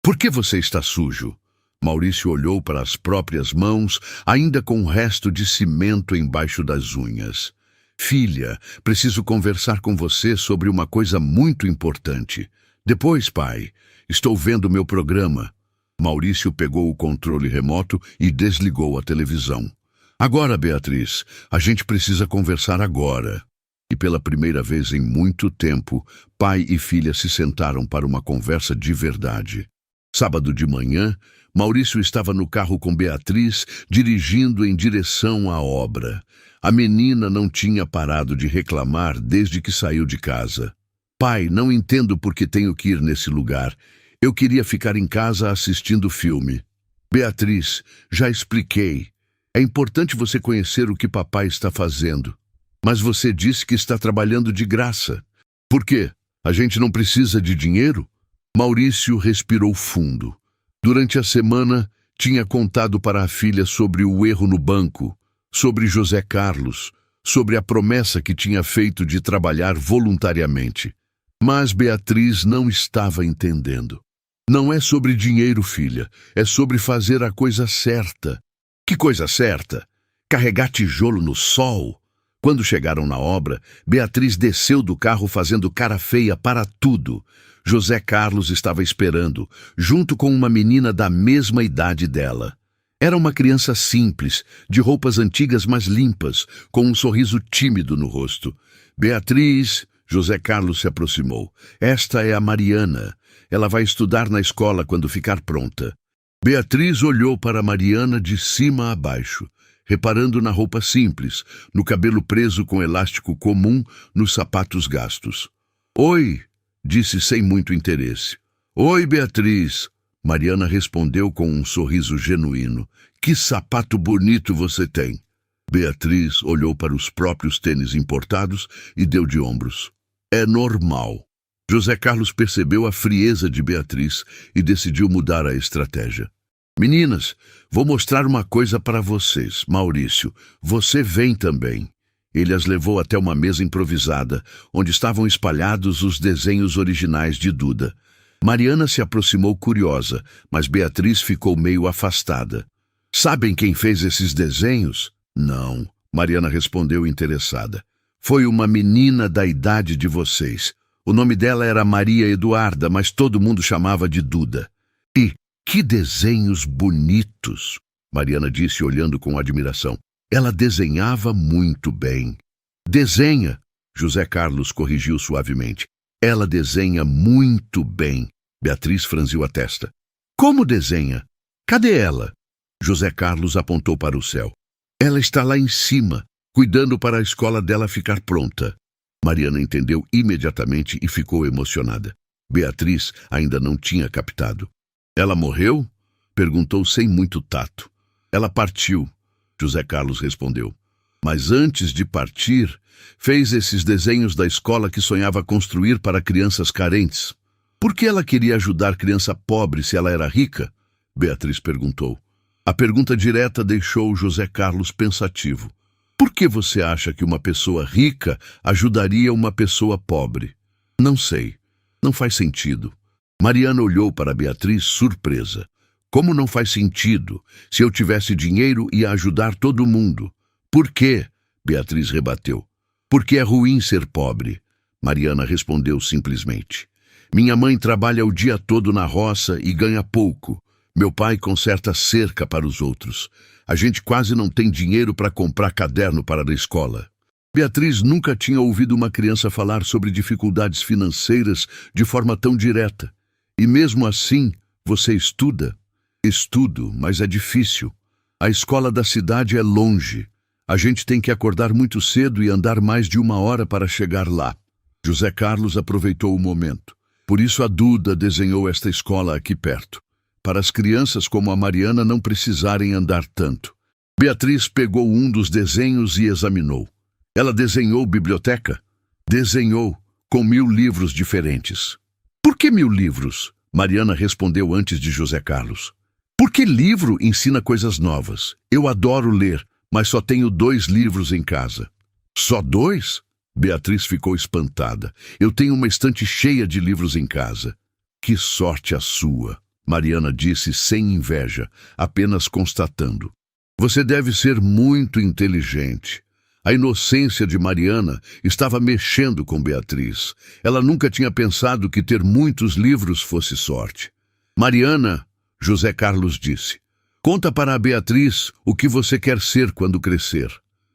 Por que você está sujo? Maurício olhou para as próprias mãos, ainda com um resto de cimento embaixo das unhas. Filha, preciso conversar com você sobre uma coisa muito importante. Depois, pai, estou vendo meu programa. Maurício pegou o controle remoto e desligou a televisão. Agora, Beatriz, a gente precisa conversar agora. E pela primeira vez em muito tempo, pai e filha se sentaram para uma conversa de verdade. Sábado de manhã, Maurício estava no carro com Beatriz, dirigindo em direção à obra. A menina não tinha parado de reclamar desde que saiu de casa. Pai, não entendo por que tenho que ir nesse lugar. Eu queria ficar em casa assistindo filme. Beatriz, já expliquei. É importante você conhecer o que papai está fazendo. Mas você disse que está trabalhando de graça. Por quê? A gente não precisa de dinheiro? Maurício respirou fundo. Durante a semana, tinha contado para a filha sobre o erro no banco, sobre José Carlos, sobre a promessa que tinha feito de trabalhar voluntariamente. Mas Beatriz não estava entendendo. Não é sobre dinheiro, filha, é sobre fazer a coisa certa. Que coisa certa? Carregar tijolo no sol? Quando chegaram na obra, Beatriz desceu do carro fazendo cara feia para tudo. José Carlos estava esperando, junto com uma menina da mesma idade dela. Era uma criança simples, de roupas antigas mas limpas, com um sorriso tímido no rosto. Beatriz, José Carlos se aproximou. Esta é a Mariana. Ela vai estudar na escola quando ficar pronta. Beatriz olhou para Mariana de cima a baixo, reparando na roupa simples, no cabelo preso com elástico comum, nos sapatos gastos. Oi, disse sem muito interesse. Oi, Beatriz. Mariana respondeu com um sorriso genuíno. Que sapato bonito você tem. Beatriz olhou para os próprios tênis importados e deu de ombros. É normal. José Carlos percebeu a frieza de Beatriz e decidiu mudar a estratégia. Meninas, vou mostrar uma coisa para vocês. Maurício, você vem também. Ele as levou até uma mesa improvisada, onde estavam espalhados os desenhos originais de Duda. Mariana se aproximou curiosa, mas Beatriz ficou meio afastada. Sabem quem fez esses desenhos? Não, Mariana respondeu interessada. Foi uma menina da idade de vocês. O nome dela era Maria Eduarda, mas todo mundo chamava de Duda. E que desenhos bonitos! Mariana disse olhando com admiração. Ela desenhava muito bem. Desenha, José Carlos corrigiu suavemente. Ela desenha muito bem. Beatriz franziu a testa. Como desenha? Cadê ela? José Carlos apontou para o céu. Ela está lá em cima, cuidando para a escola dela ficar pronta. Mariana entendeu imediatamente e ficou emocionada. Beatriz ainda não tinha captado. Ela morreu? Perguntou sem muito tato. Ela partiu, José Carlos respondeu. Mas antes de partir, fez esses desenhos da escola que sonhava construir para crianças carentes. Por que ela queria ajudar criança pobre se ela era rica? Beatriz perguntou. A pergunta direta deixou José Carlos pensativo. Por que você acha que uma pessoa rica ajudaria uma pessoa pobre? Não sei. Não faz sentido. Mariana olhou para Beatriz surpresa. Como não faz sentido? Se eu tivesse dinheiro, ia ajudar todo mundo. Por quê? Beatriz rebateu. Porque é ruim ser pobre. Mariana respondeu simplesmente. Minha mãe trabalha o dia todo na roça e ganha pouco. Meu pai conserta cerca para os outros. A gente quase não tem dinheiro para comprar caderno para a escola. Beatriz nunca tinha ouvido uma criança falar sobre dificuldades financeiras de forma tão direta. E mesmo assim, você estuda? Estudo, mas é difícil. A escola da cidade é longe. A gente tem que acordar muito cedo e andar mais de 1 hora para chegar lá. José Carlos aproveitou o momento. Por isso a Duda desenhou esta escola aqui perto, para as crianças como a Mariana não precisarem andar tanto. Beatriz pegou um dos desenhos e examinou. Ela desenhou biblioteca? Desenhou, com 1000 livros diferentes. Por que 1000 livros? Mariana respondeu antes de José Carlos. Porque livro ensina coisas novas. Eu adoro ler, mas só tenho 2 livros em casa. Só 2? Beatriz ficou espantada. Eu tenho uma estante cheia de livros em casa. Que sorte a sua, Mariana disse sem inveja, apenas constatando. Você deve ser muito inteligente. A inocência de Mariana estava mexendo com Beatriz. Ela nunca tinha pensado que ter muitos livros fosse sorte. Mariana, José Carlos disse, conta para a Beatriz o que você quer ser quando crescer.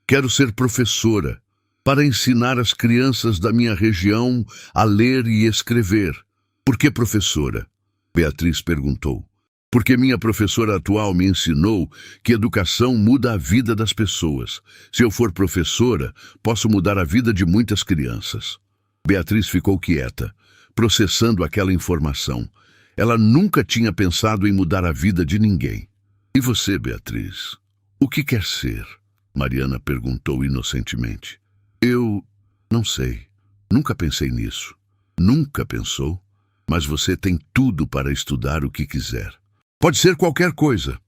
Quero ser professora, para ensinar as crianças da minha região a ler e escrever. Por que professora? Beatriz perguntou. Porque minha professora atual me ensinou que educação muda a vida das pessoas. Se eu for professora, posso mudar a vida de muitas crianças. Beatriz ficou quieta, processando aquela informação. Ela nunca tinha pensado em mudar a vida de ninguém. E você, Beatriz? O que quer ser? Mariana perguntou inocentemente. Eu não sei. Nunca pensei nisso. Nunca pensou? Mas você tem tudo para estudar o que quiser. Pode ser qualquer coisa.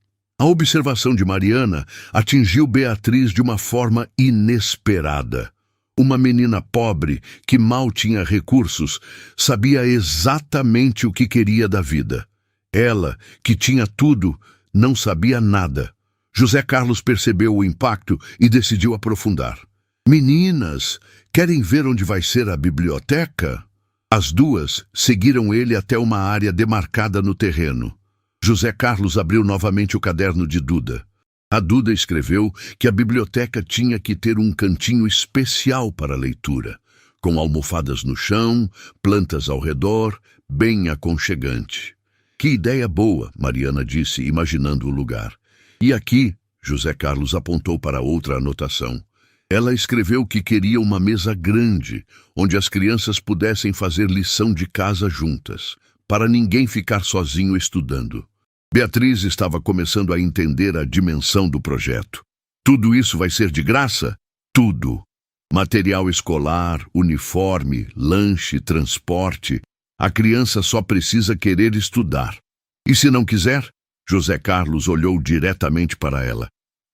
A observação de Mariana atingiu Beatriz de uma forma inesperada. Uma menina pobre, que mal tinha recursos, sabia exatamente o que queria da vida. Ela, que tinha tudo, não sabia nada. José Carlos percebeu o impacto e decidiu aprofundar. Meninas, querem ver onde vai ser a biblioteca? As duas seguiram ele até uma área demarcada no terreno. José Carlos abriu novamente o caderno de Duda. A Duda escreveu que a biblioteca tinha que ter um cantinho especial para leitura, com almofadas no chão, plantas ao redor, bem aconchegante. Que ideia boa, Mariana disse, imaginando o lugar. E aqui, José Carlos apontou para outra anotação. Ela escreveu que queria uma mesa grande, onde as crianças pudessem fazer lição de casa juntas, para ninguém ficar sozinho estudando. Beatriz estava começando a entender a dimensão do projeto. Tudo isso vai ser de graça? Tudo. Material escolar, uniforme, lanche, transporte. A criança só precisa querer estudar. E se não quiser? José Carlos olhou diretamente para ela.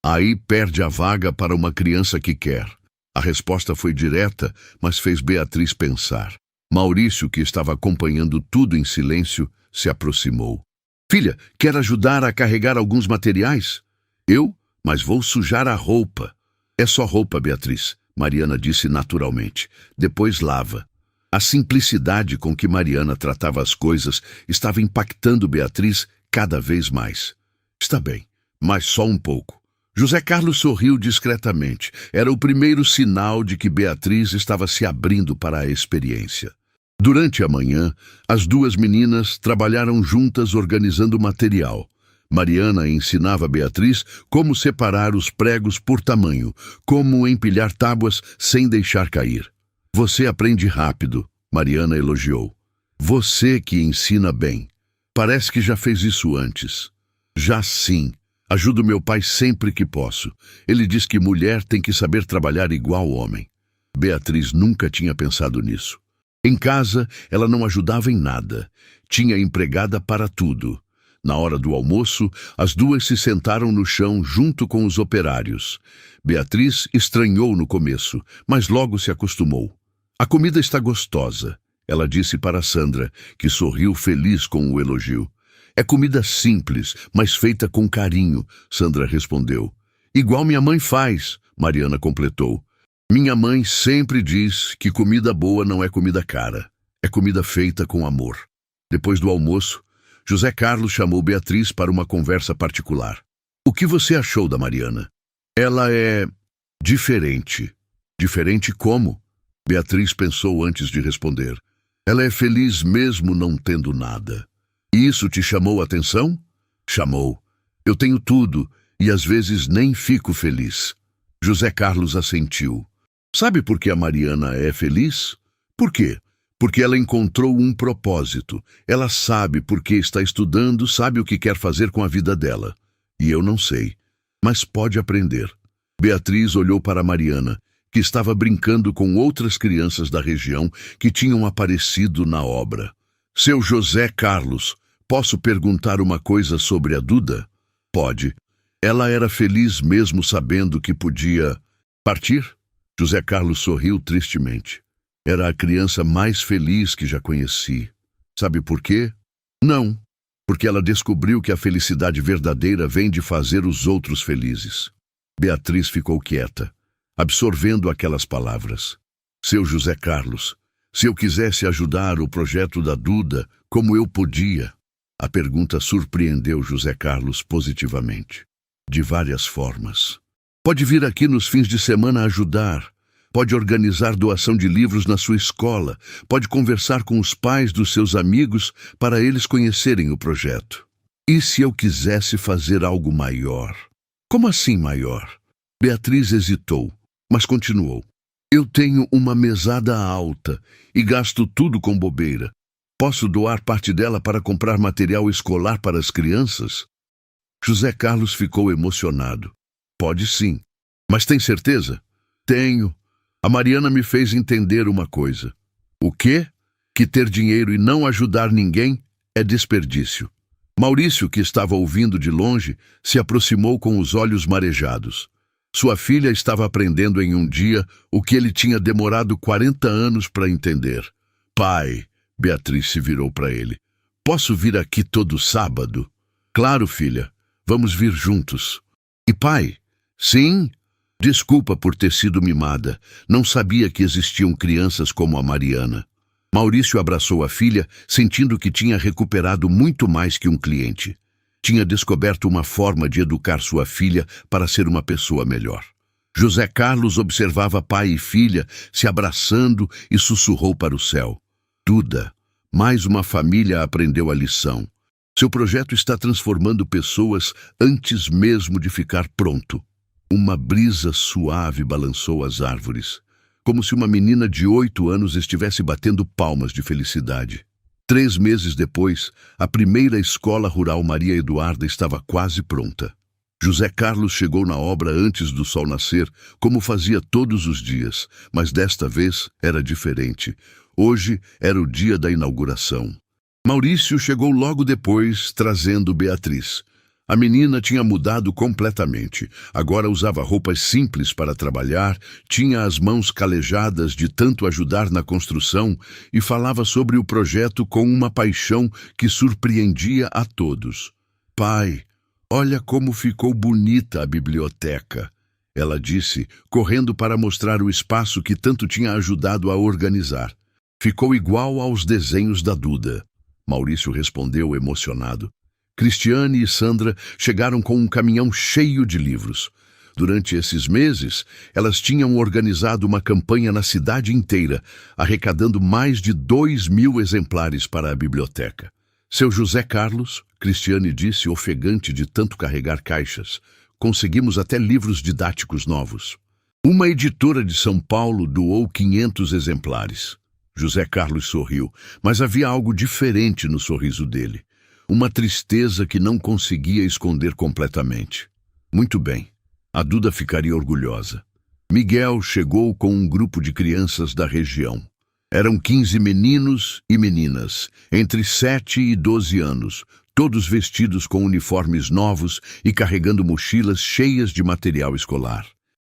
Aí perde a vaga para uma criança que quer. A resposta foi direta, mas fez Beatriz pensar. Maurício, que estava acompanhando tudo em silêncio, se aproximou. Filha, quer ajudar a carregar alguns materiais? Eu? Mas vou sujar a roupa. É só roupa, Beatriz, Mariana disse naturalmente. Depois lava. A simplicidade com que Mariana tratava as coisas estava impactando Beatriz cada vez mais. Está bem, mas só um pouco. José Carlos sorriu discretamente. Era o primeiro sinal de que Beatriz estava se abrindo para a experiência. Durante a manhã, as duas meninas trabalharam juntas organizando material. Mariana ensinava a Beatriz como separar os pregos por tamanho, como empilhar tábuas sem deixar cair. Você aprende rápido, Mariana elogiou. Você que ensina bem. Parece que já fez isso antes. Já sim. Ajudo meu pai sempre que posso. Ele diz que mulher tem que saber trabalhar igual homem. Beatriz nunca tinha pensado nisso. Em casa, ela não ajudava em nada. Tinha empregada para tudo. Na hora do almoço, as duas se sentaram no chão junto com os operários. Beatriz estranhou no começo, mas logo se acostumou. A comida está gostosa, ela disse para Sandra, que sorriu feliz com o elogio. É comida simples, mas feita com carinho, Sandra respondeu. Igual minha mãe faz, Mariana completou. Minha mãe sempre diz que comida boa não é comida cara, é comida feita com amor. Depois do almoço, José Carlos chamou Beatriz para uma conversa particular. O que você achou da Mariana? Ela é diferente. Diferente como? Beatriz pensou antes de responder. Ela é feliz mesmo não tendo nada. Isso te chamou a atenção? Chamou. Eu tenho tudo e às vezes nem fico feliz. José Carlos assentiu. Sabe por que a Mariana é feliz? Por quê? Porque ela encontrou um propósito. Ela sabe por que está estudando, sabe o que quer fazer com a vida dela. E eu não sei. Mas pode aprender. Beatriz olhou para Mariana, que estava brincando com outras crianças da região que tinham aparecido na obra. Seu José Carlos, posso perguntar uma coisa sobre a Duda? Pode. Ela era feliz mesmo sabendo que podia partir? José Carlos sorriu tristemente. Era a criança mais feliz que já conheci. Sabe por quê? Não, porque ela descobriu que a felicidade verdadeira vem de fazer os outros felizes. Beatriz ficou quieta, absorvendo aquelas palavras. Seu José Carlos, se eu quisesse ajudar o projeto da Duda, como eu podia? A pergunta surpreendeu José Carlos positivamente. De várias formas. Pode vir aqui nos fins de semana ajudar. Pode organizar doação de livros na sua escola. Pode conversar com os pais dos seus amigos para eles conhecerem o projeto. E se eu quisesse fazer algo maior? Como assim maior? Beatriz hesitou, mas continuou. Eu tenho uma mesada alta e gasto tudo com bobeira. Posso doar parte dela para comprar material escolar para as crianças? José Carlos ficou emocionado. Pode sim. Mas tem certeza? Tenho. A Mariana me fez entender uma coisa. O quê? Que ter dinheiro e não ajudar ninguém é desperdício. Maurício, que estava ouvindo de longe, se aproximou com os olhos marejados. Sua filha estava aprendendo em um dia o que ele tinha demorado 40 anos para entender. Pai, Beatriz se virou para ele. Posso vir aqui todo sábado? Claro, filha. Vamos vir juntos. E pai? Sim? Desculpa por ter sido mimada. Não sabia que existiam crianças como a Mariana. Maurício abraçou a filha, sentindo que tinha recuperado muito mais que um cliente. Tinha descoberto uma forma de educar sua filha para ser uma pessoa melhor. José Carlos observava pai e filha se abraçando e sussurrou para o céu. Duda, mais uma família aprendeu a lição. Seu projeto está transformando pessoas antes mesmo de ficar pronto. Uma brisa suave balançou as árvores, como se uma menina de 8 anos estivesse batendo palmas de felicidade. 3 meses depois, a primeira escola rural Maria Eduarda estava quase pronta. José Carlos chegou na obra antes do sol nascer, como fazia todos os dias, mas desta vez era diferente. Hoje era o dia da inauguração. Maurício chegou logo depois, trazendo Beatriz. A menina tinha mudado completamente. Agora usava roupas simples para trabalhar, tinha as mãos calejadas de tanto ajudar na construção e falava sobre o projeto com uma paixão que surpreendia a todos. Pai, olha como ficou bonita a biblioteca, ela disse, correndo para mostrar o espaço que tanto tinha ajudado a organizar. Ficou igual aos desenhos da Duda. Maurício respondeu emocionado. Cristiane e Sandra chegaram com um caminhão cheio de livros. Durante esses meses, elas tinham organizado uma campanha na cidade inteira, arrecadando mais de 2.000 exemplares para a biblioteca. Seu José Carlos, Cristiane disse, ofegante de tanto carregar caixas, conseguimos até livros didáticos novos. Uma editora de São Paulo doou 500 exemplares. José Carlos sorriu, mas havia algo diferente no sorriso dele. Uma tristeza que não conseguia esconder completamente. Muito bem, a Duda ficaria orgulhosa. Miguel chegou com um grupo de crianças da região. Eram 15 meninos e meninas, entre 7 e 12 anos, todos vestidos com uniformes novos e carregando mochilas cheias de material escolar.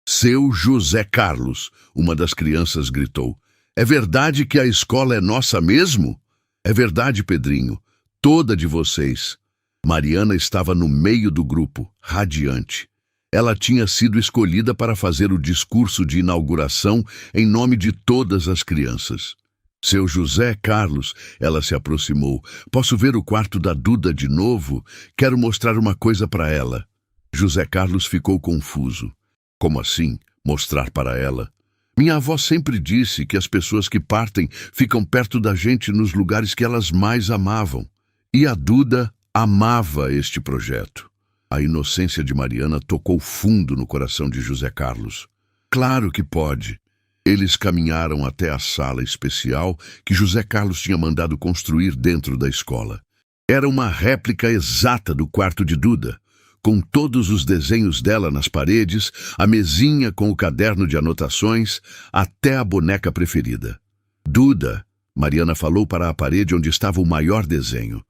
Seu José Carlos, uma das crianças gritou. É verdade que a escola é nossa mesmo? É verdade, Pedrinho. Toda de vocês. Mariana estava no meio do grupo, radiante. Ela tinha sido escolhida para fazer o discurso de inauguração em nome de todas as crianças. Seu José Carlos, ela se aproximou. Posso ver o quarto da Duda de novo? Quero mostrar uma coisa para ela. José Carlos ficou confuso. Como assim, mostrar para ela? Minha avó sempre disse que as pessoas que partem ficam perto da gente nos lugares que elas mais amavam. E a Duda amava este projeto. A inocência de Mariana tocou fundo no coração de José Carlos. Claro que pode. Eles caminharam até a sala especial que José Carlos tinha mandado construir dentro da escola. Era uma réplica exata do quarto de Duda, com todos os desenhos dela nas paredes, a mesinha com o caderno de anotações, até a boneca preferida. Duda, Mariana falou para a parede onde estava o maior desenho.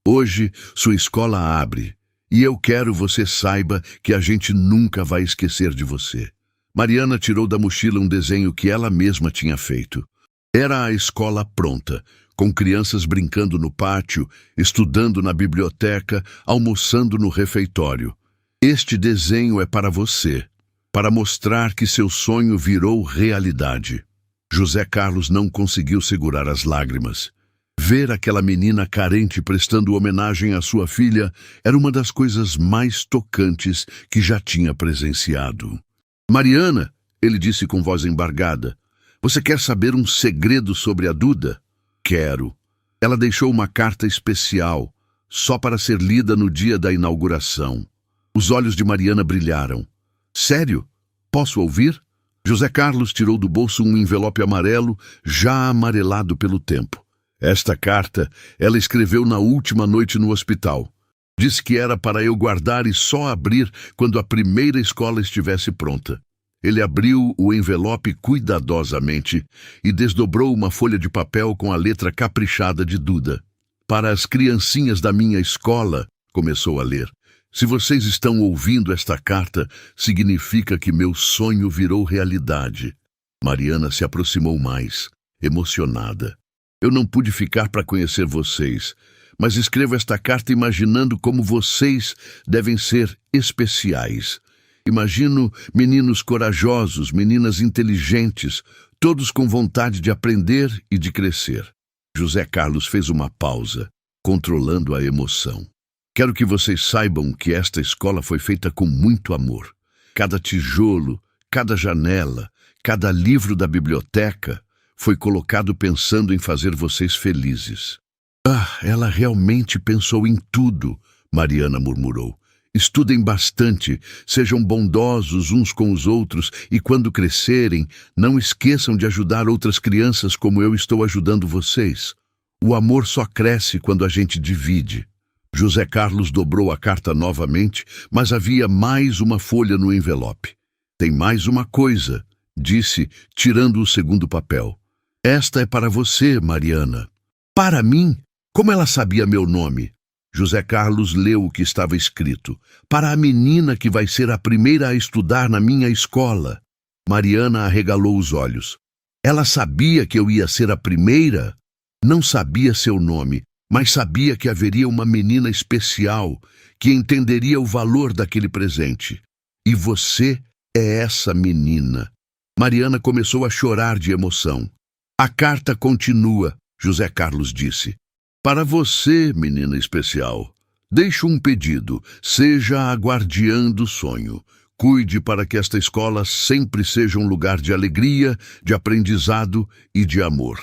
Hoje, sua escola abre, e eu quero você saiba que a gente nunca vai esquecer de você. Mariana tirou da mochila um desenho que ela mesma tinha feito. Era a escola pronta, com crianças brincando no pátio, estudando na biblioteca, almoçando no refeitório. Este desenho é para você, para mostrar que seu sonho virou realidade. José Carlos não conseguiu segurar as lágrimas. Ver aquela menina carente prestando homenagem à sua filha era uma das coisas mais tocantes que já tinha presenciado. Mariana, ele disse com voz embargada, você quer saber um segredo sobre a Duda? Quero. Ela deixou uma carta especial, só para ser lida no dia da inauguração. Os olhos de Mariana brilharam. Sério? Posso ouvir? José Carlos tirou do bolso um envelope amarelo, já amarelado pelo tempo. Esta carta ela escreveu na última noite no hospital. Disse que era para eu guardar e só abrir quando a primeira escola estivesse pronta. Ele abriu o envelope cuidadosamente e desdobrou uma folha de papel com a letra caprichada de Duda. para as criancinhas da minha escola, começou a ler. Se vocês estão ouvindo esta carta, significa que meu sonho virou realidade. Mariana se aproximou mais, emocionada. Eu não pude ficar para conhecer vocês, mas escrevo esta carta imaginando como vocês devem ser especiais. Imagino meninos corajosos, meninas inteligentes, todos com vontade de aprender e de crescer. José Carlos fez uma pausa, controlando a emoção. Quero que vocês saibam que esta escola foi feita com muito amor. Cada tijolo, cada janela, cada livro da biblioteca foi colocado pensando em fazer vocês felizes. Ah, ela realmente pensou em tudo, Mariana murmurou. Estudem bastante, sejam bondosos uns com os outros e, quando crescerem, não esqueçam de ajudar outras crianças como eu estou ajudando vocês. O amor só cresce quando a gente divide. José Carlos dobrou a carta novamente, mas havia mais uma folha no envelope. Tem mais uma coisa, disse, tirando o segundo papel. Esta é para você, Mariana. Para mim? Como ela sabia meu nome? José Carlos leu o que estava escrito. Para a menina que vai ser a primeira a estudar na minha escola. Mariana arregalou os olhos. Ela sabia que eu ia ser a primeira? Não sabia seu nome, mas sabia que haveria uma menina especial que entenderia o valor daquele presente. E você é essa menina. Mariana começou a chorar de emoção. A carta continua, José Carlos disse. Para você, menina especial, deixo um pedido. Seja a guardiã do sonho. Cuide para que esta escola sempre seja um lugar de alegria, de aprendizado e de amor.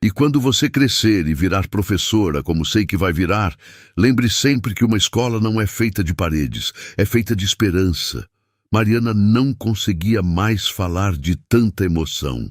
E quando você crescer e virar professora, como sei que vai virar, lembre sempre que uma escola não é feita de paredes, é feita de esperança. Mariana não conseguia mais falar de tanta emoção.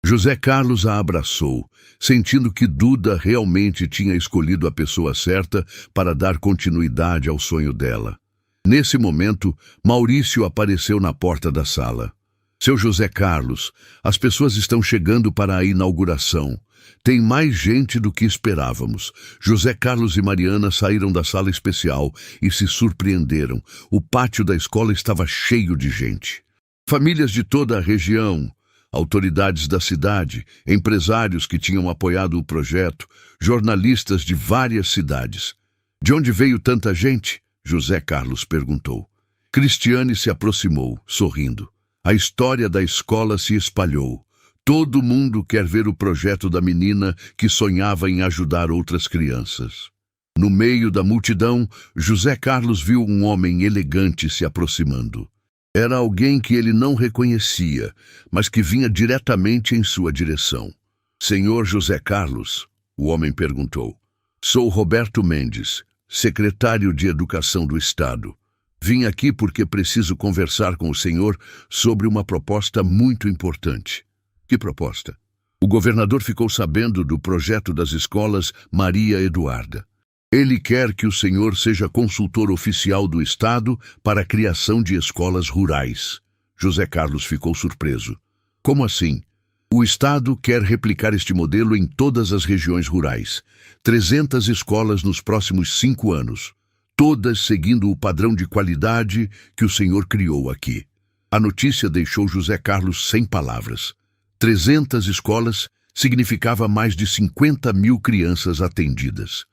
José Carlos a abraçou, sentindo que Duda realmente tinha escolhido a pessoa certa para dar continuidade ao sonho dela. Nesse momento, Maurício apareceu na porta da sala. Seu José Carlos, as pessoas estão chegando para a inauguração. Tem mais gente do que esperávamos. José Carlos e Mariana saíram da sala especial e se surpreenderam. O pátio da escola estava cheio de gente. Famílias de toda a região, autoridades da cidade, empresários que tinham apoiado o projeto, jornalistas de várias cidades. De onde veio tanta gente? José Carlos perguntou. Cristiane se aproximou, sorrindo. A história da escola se espalhou. Todo mundo quer ver o projeto da menina que sonhava em ajudar outras crianças. No meio da multidão, José Carlos viu um homem elegante se aproximando. Era alguém que ele não reconhecia, mas que vinha diretamente em sua direção. Senhor José Carlos, o homem perguntou. Sou Roberto Mendes, secretário de Educação do Estado. Vim aqui porque preciso conversar com o senhor sobre uma proposta muito importante. Que proposta? O governador ficou sabendo do projeto das escolas Maria Eduarda. Ele quer que o senhor seja consultor oficial do Estado para a criação de escolas rurais. José Carlos ficou surpreso. Como assim? O Estado quer replicar este modelo em todas as regiões rurais. 300 escolas nos próximos 5 anos. Todas seguindo o padrão de qualidade que o senhor criou aqui. A notícia deixou José Carlos sem palavras. 300 escolas significava mais de 50.000 crianças atendidas.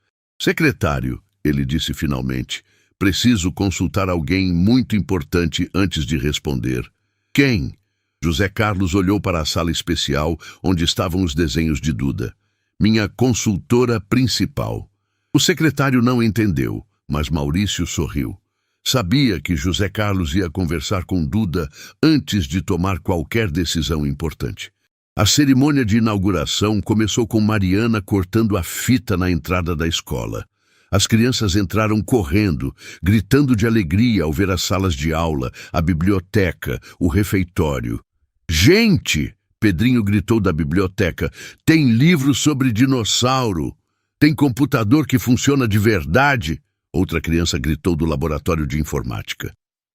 Secretário, ele disse finalmente, preciso consultar alguém muito importante antes de responder. Quem? José Carlos olhou para a sala especial onde estavam os desenhos de Duda. Minha consultora principal. O secretário não entendeu, mas Maurício sorriu. Sabia que José Carlos ia conversar com Duda antes de tomar qualquer decisão importante. A cerimônia de inauguração começou com Mariana cortando a fita na entrada da escola. As crianças entraram correndo, gritando de alegria ao ver as salas de aula, a biblioteca, o refeitório. Gente! Pedrinho gritou da biblioteca. Tem livro sobre dinossauro. Tem computador que funciona de verdade. Outra criança gritou do laboratório de informática.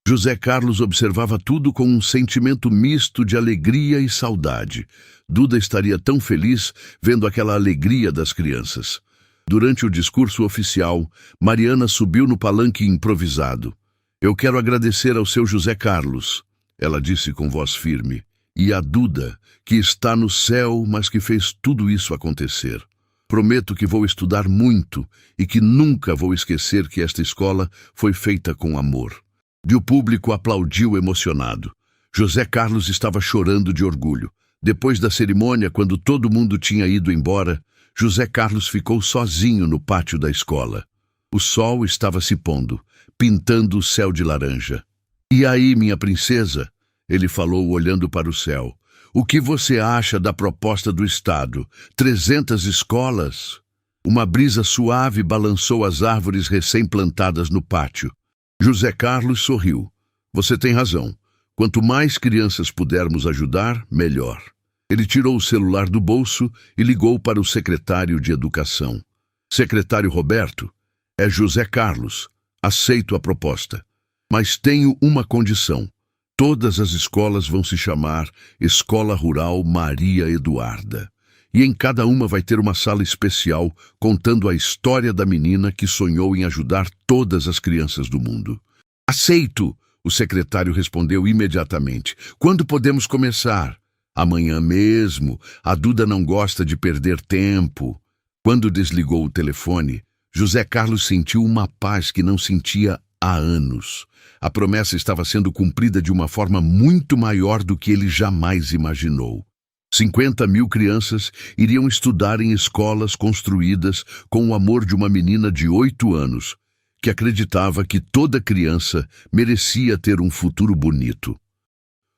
José Carlos observava tudo com um sentimento misto de alegria e saudade. Duda estaria tão feliz vendo aquela alegria das crianças. Durante o discurso oficial, Mariana subiu no palanque improvisado. Eu quero agradecer ao seu José Carlos, ela disse com voz firme, e a Duda, que está no céu, mas que fez tudo isso acontecer. Prometo que vou estudar muito e que nunca vou esquecer que esta escola foi feita com amor. E o público aplaudiu emocionado. José Carlos estava chorando de orgulho. Depois da cerimônia, quando todo mundo tinha ido embora, José Carlos ficou sozinho no pátio da escola. O sol estava se pondo, pintando o céu de laranja. E aí, minha princesa? Ele falou olhando para o céu. O que você acha da proposta do Estado? 300 escolas? Uma brisa suave balançou as árvores recém-plantadas no pátio. José Carlos sorriu. Você tem razão. Quanto mais crianças pudermos ajudar, melhor. Ele tirou o celular do bolso e ligou para o secretário de Educação. Secretário Roberto, é José Carlos. Aceito a proposta. Mas tenho uma condição. Todas as escolas vão se chamar Escola Rural Maria Eduarda. E em cada uma vai ter uma sala especial contando a história da menina que sonhou em ajudar todas as crianças do mundo. Aceito! O secretário respondeu imediatamente. Quando podemos começar? Amanhã mesmo. A Duda não gosta de perder tempo. Quando desligou o telefone, José Carlos sentiu uma paz que não sentia há anos. A promessa estava sendo cumprida de uma forma muito maior do que ele jamais imaginou. 50.000 crianças iriam estudar em escolas construídas com o amor de uma menina de 8 anos, que acreditava que toda criança merecia ter um futuro bonito.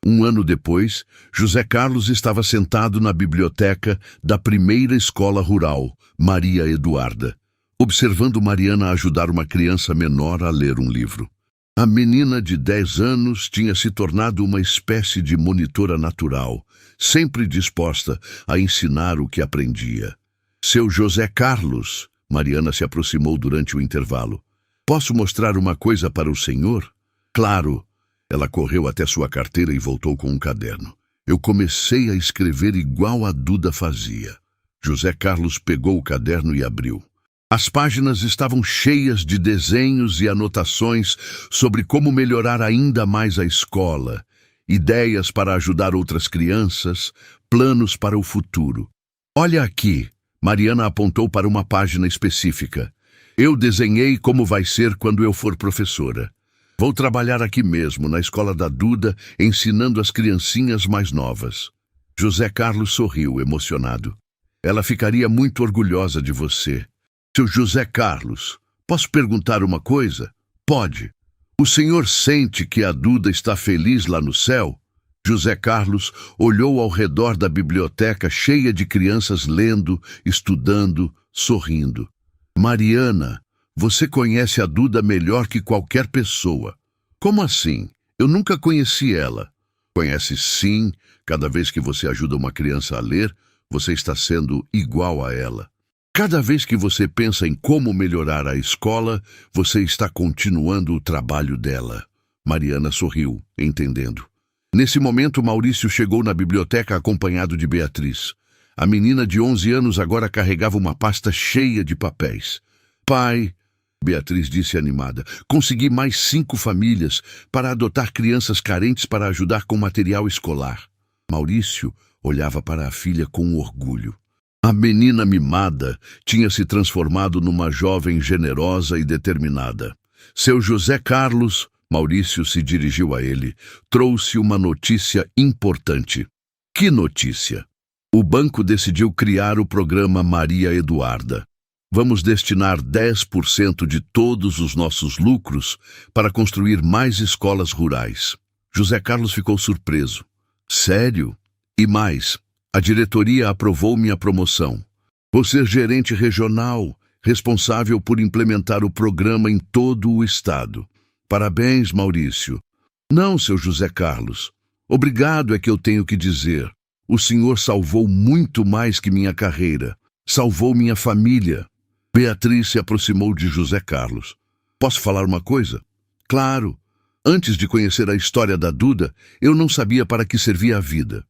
Um ano depois, José Carlos estava sentado na biblioteca da primeira escola rural, Maria Eduarda, observando Mariana ajudar uma criança menor a ler um livro. A menina de 10 anos tinha se tornado uma espécie de monitora natural, sempre disposta a ensinar o que aprendia. Seu José Carlos, Mariana se aproximou durante o intervalo. Posso mostrar uma coisa para o senhor? Claro. Ela correu até sua carteira e voltou com um caderno. Eu comecei a escrever igual a Duda fazia. José Carlos pegou o caderno e abriu. As páginas estavam cheias de desenhos e anotações sobre como melhorar ainda mais a escola, ideias para ajudar outras crianças, planos para o futuro. Olha aqui, Mariana apontou para uma página específica. Eu desenhei como vai ser quando eu for professora. Vou trabalhar aqui mesmo, na escola da Duda, ensinando as criancinhas mais novas. José Carlos sorriu, emocionado. Ela ficaria muito orgulhosa de você. Seu José Carlos, posso perguntar uma coisa? Pode. O senhor sente que a Duda está feliz lá no céu? José Carlos olhou ao redor da biblioteca cheia de crianças lendo, estudando, sorrindo. Mariana, você conhece a Duda melhor que qualquer pessoa. Como assim? Eu nunca conheci ela. Conhece sim. Cada vez que você ajuda uma criança a ler, você está sendo igual a ela. Cada vez que você pensa em como melhorar a escola, você está continuando o trabalho dela. Mariana sorriu, entendendo. Nesse momento, Maurício chegou na biblioteca acompanhado de Beatriz. A menina de 11 anos agora carregava uma pasta cheia de papéis. Pai, Beatriz disse animada, consegui mais 5 famílias para adotar crianças carentes para ajudar com material escolar. Maurício olhava para a filha com orgulho. A menina mimada tinha se transformado numa jovem generosa e determinada. Seu José Carlos, Maurício se dirigiu a ele, trouxe uma notícia importante. Que notícia? O banco decidiu criar o programa Maria Eduarda. Vamos destinar 10% de todos os nossos lucros para construir mais escolas rurais. José Carlos ficou surpreso. Sério? E mais, a diretoria aprovou minha promoção. Vou ser gerente regional, responsável por implementar o programa em todo o estado. Parabéns, Maurício. Não, seu José Carlos. Obrigado é que eu tenho que dizer. O senhor salvou muito mais que minha carreira. Salvou minha família. Beatriz se aproximou de José Carlos. Posso falar uma coisa? Claro. Antes de conhecer a história da Duda, eu não sabia para que servia a vida.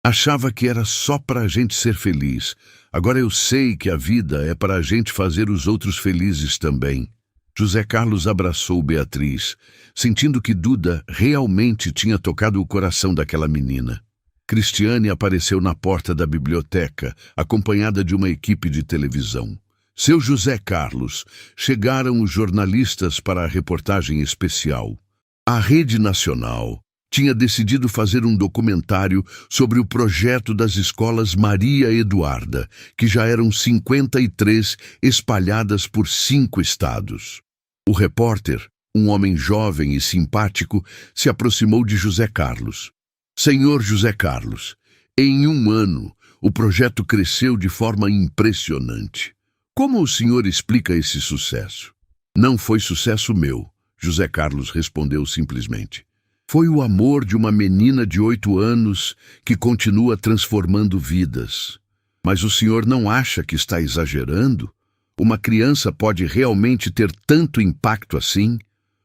Achava que era só para a gente ser feliz. Agora eu sei que a vida é para a gente fazer os outros felizes também. José Carlos abraçou Beatriz, sentindo que Duda realmente tinha tocado o coração daquela menina. Cristiane apareceu na porta da biblioteca, acompanhada de uma equipe de televisão. Seu José Carlos, chegaram os jornalistas para a reportagem especial. A Rede Nacional tinha decidido fazer um documentário sobre o projeto das escolas Maria Eduarda, que já eram 53 espalhadas por 5 estados. O repórter, um homem jovem e simpático, se aproximou de José Carlos. Senhor José Carlos, em 1 ano, o projeto cresceu de forma impressionante. Como o senhor explica esse sucesso? Não foi sucesso meu, José Carlos respondeu simplesmente. Foi o amor de uma menina de 8 anos que continua transformando vidas. Mas o senhor não acha que está exagerando? Uma criança pode realmente ter tanto impacto assim?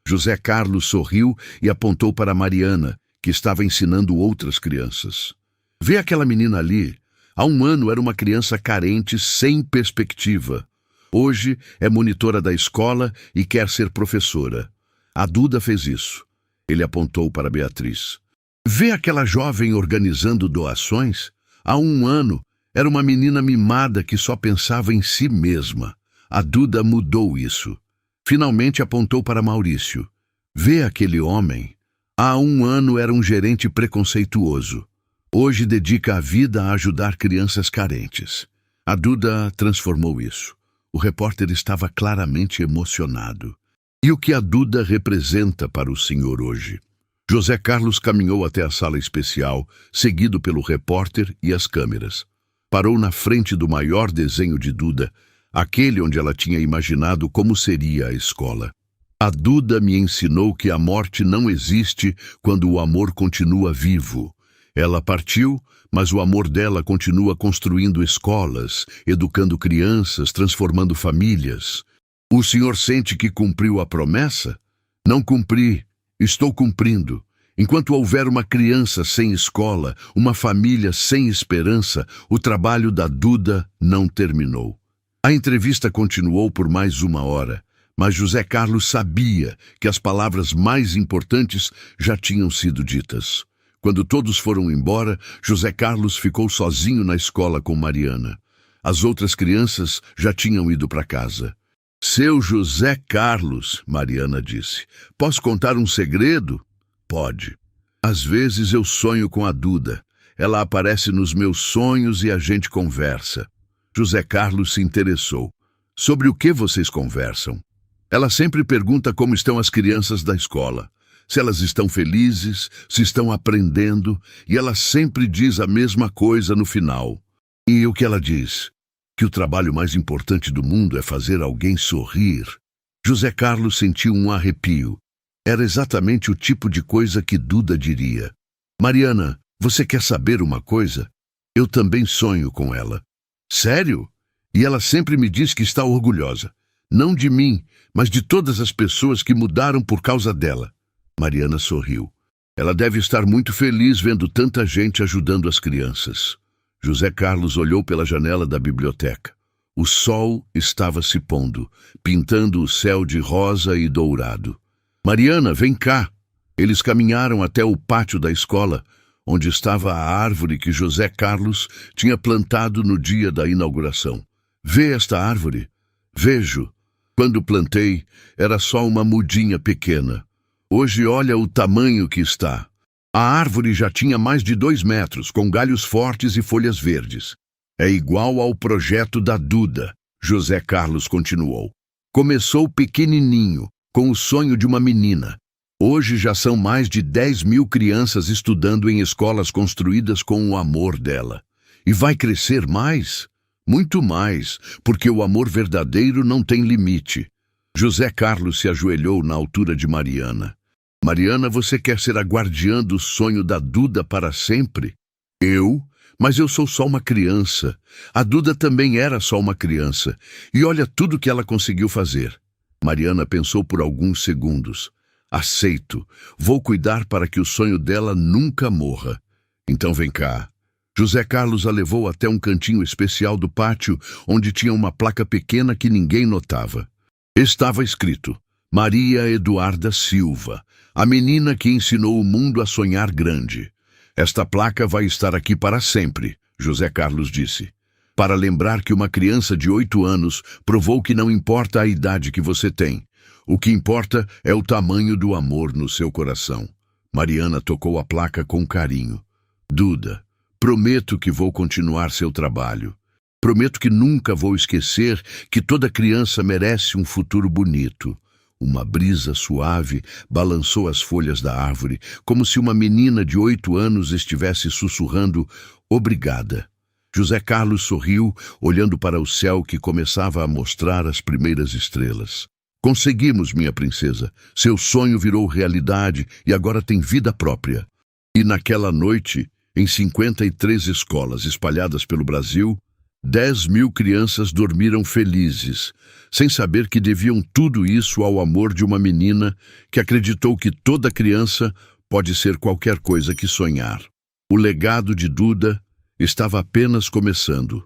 José Carlos sorriu e apontou para Mariana, que estava ensinando outras crianças. Vê aquela menina ali? Há 1 ano era uma criança carente, sem perspectiva. Hoje é monitora da escola e quer ser professora. A Duda fez isso. Ele apontou para Beatriz. Vê aquela jovem organizando doações? Há 1 ano, era uma menina mimada que só pensava em si mesma. A Duda mudou isso. Finalmente apontou para Maurício. Vê aquele homem? Há 1 ano era um gerente preconceituoso. Hoje dedica a vida a ajudar crianças carentes. A Duda transformou isso. O repórter estava claramente emocionado. E o que a Duda representa para o senhor hoje? José Carlos caminhou até a sala especial, seguido pelo repórter e as câmeras. Parou na frente do maior desenho de Duda, aquele onde ela tinha imaginado como seria a escola. A Duda me ensinou que a morte não existe quando o amor continua vivo. Ela partiu, mas o amor dela continua construindo escolas, educando crianças, transformando famílias. O senhor sente que cumpriu a promessa? Não cumpri, estou cumprindo. Enquanto houver uma criança sem escola, uma família sem esperança, o trabalho da Duda não terminou. A entrevista continuou por mais 1 hora, mas José Carlos sabia que as palavras mais importantes já tinham sido ditas. Quando todos foram embora, José Carlos ficou sozinho na escola com Mariana. As outras crianças já tinham ido para casa. Seu José Carlos, Mariana disse, posso contar um segredo? Pode. Às vezes eu sonho com a Duda. Ela aparece nos meus sonhos e a gente conversa. José Carlos se interessou. Sobre o que vocês conversam? Ela sempre pergunta como estão as crianças da escola. Se elas estão felizes, se estão aprendendo, e ela sempre diz a mesma coisa no final. E o que ela diz? Que o trabalho mais importante do mundo é fazer alguém sorrir. José Carlos sentiu um arrepio. Era exatamente o tipo de coisa que Duda diria. Mariana, você quer saber uma coisa? Eu também sonho com ela. Sério? E ela sempre me diz que está orgulhosa. Não de mim, mas de todas as pessoas que mudaram por causa dela. Mariana sorriu. Ela deve estar muito feliz vendo tanta gente ajudando as crianças. José Carlos olhou pela janela da biblioteca. O sol estava se pondo, pintando o céu de rosa e dourado. Mariana, vem cá! Eles caminharam até o pátio da escola, onde estava a árvore que José Carlos tinha plantado no dia da inauguração. Vê esta árvore? Vejo. Quando plantei, era só uma mudinha pequena. Hoje olha o tamanho que está. A árvore já tinha mais de 2 metros, com galhos fortes e folhas verdes. É igual ao projeto da Duda, José Carlos continuou. Começou pequenininho, com o sonho de uma menina. Hoje já são mais de 10.000 crianças estudando em escolas construídas com o amor dela. E vai crescer mais? Muito mais, porque o amor verdadeiro não tem limite. José Carlos se ajoelhou na altura de Mariana. Mariana, você quer ser a guardiã do sonho da Duda para sempre? Eu? Mas eu sou só uma criança. A Duda também era só uma criança. E olha tudo que ela conseguiu fazer. Mariana pensou por alguns segundos. Aceito. Vou cuidar para que o sonho dela nunca morra. Então vem cá. José Carlos a levou até um cantinho especial do pátio, onde tinha uma placa pequena que ninguém notava. Estava escrito: Maria Eduarda Silva, a menina que ensinou o mundo a sonhar grande. Esta placa vai estar aqui para sempre, José Carlos disse, para lembrar que uma criança de 8 anos provou que não importa a idade que você tem. O que importa é o tamanho do amor no seu coração. Mariana tocou a placa com carinho. Duda, prometo que vou continuar seu trabalho. Prometo que nunca vou esquecer que toda criança merece um futuro bonito. Uma brisa suave balançou as folhas da árvore, como se uma menina de 8 anos estivesse sussurrando obrigada. José Carlos sorriu, olhando para o céu que começava a mostrar as primeiras estrelas. Conseguimos, minha princesa. Seu sonho virou realidade e agora tem vida própria. E naquela noite, em 53 escolas espalhadas pelo Brasil, 10.000 crianças dormiram felizes, sem saber que deviam tudo isso ao amor de uma menina que acreditou que toda criança pode ser qualquer coisa que sonhar. O legado de Duda estava apenas começando.